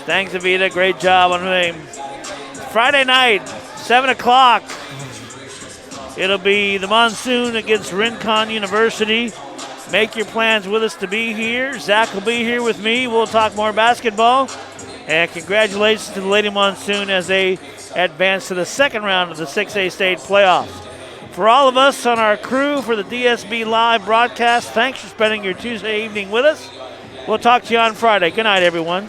Thanks, Avita. Great job on him. Friday night, 7 o'clock. It'll be the Monsoon against Rincon University. Make your plans with us to be here. Zach will be here with me. We'll talk more basketball. And congratulations to the Lady Monsoon as they advance to the second round of the 6A state playoffs. For all of us on our crew for the DSB Live broadcast, thanks for spending your Tuesday evening with us. We'll talk to you on Friday. Good night, everyone.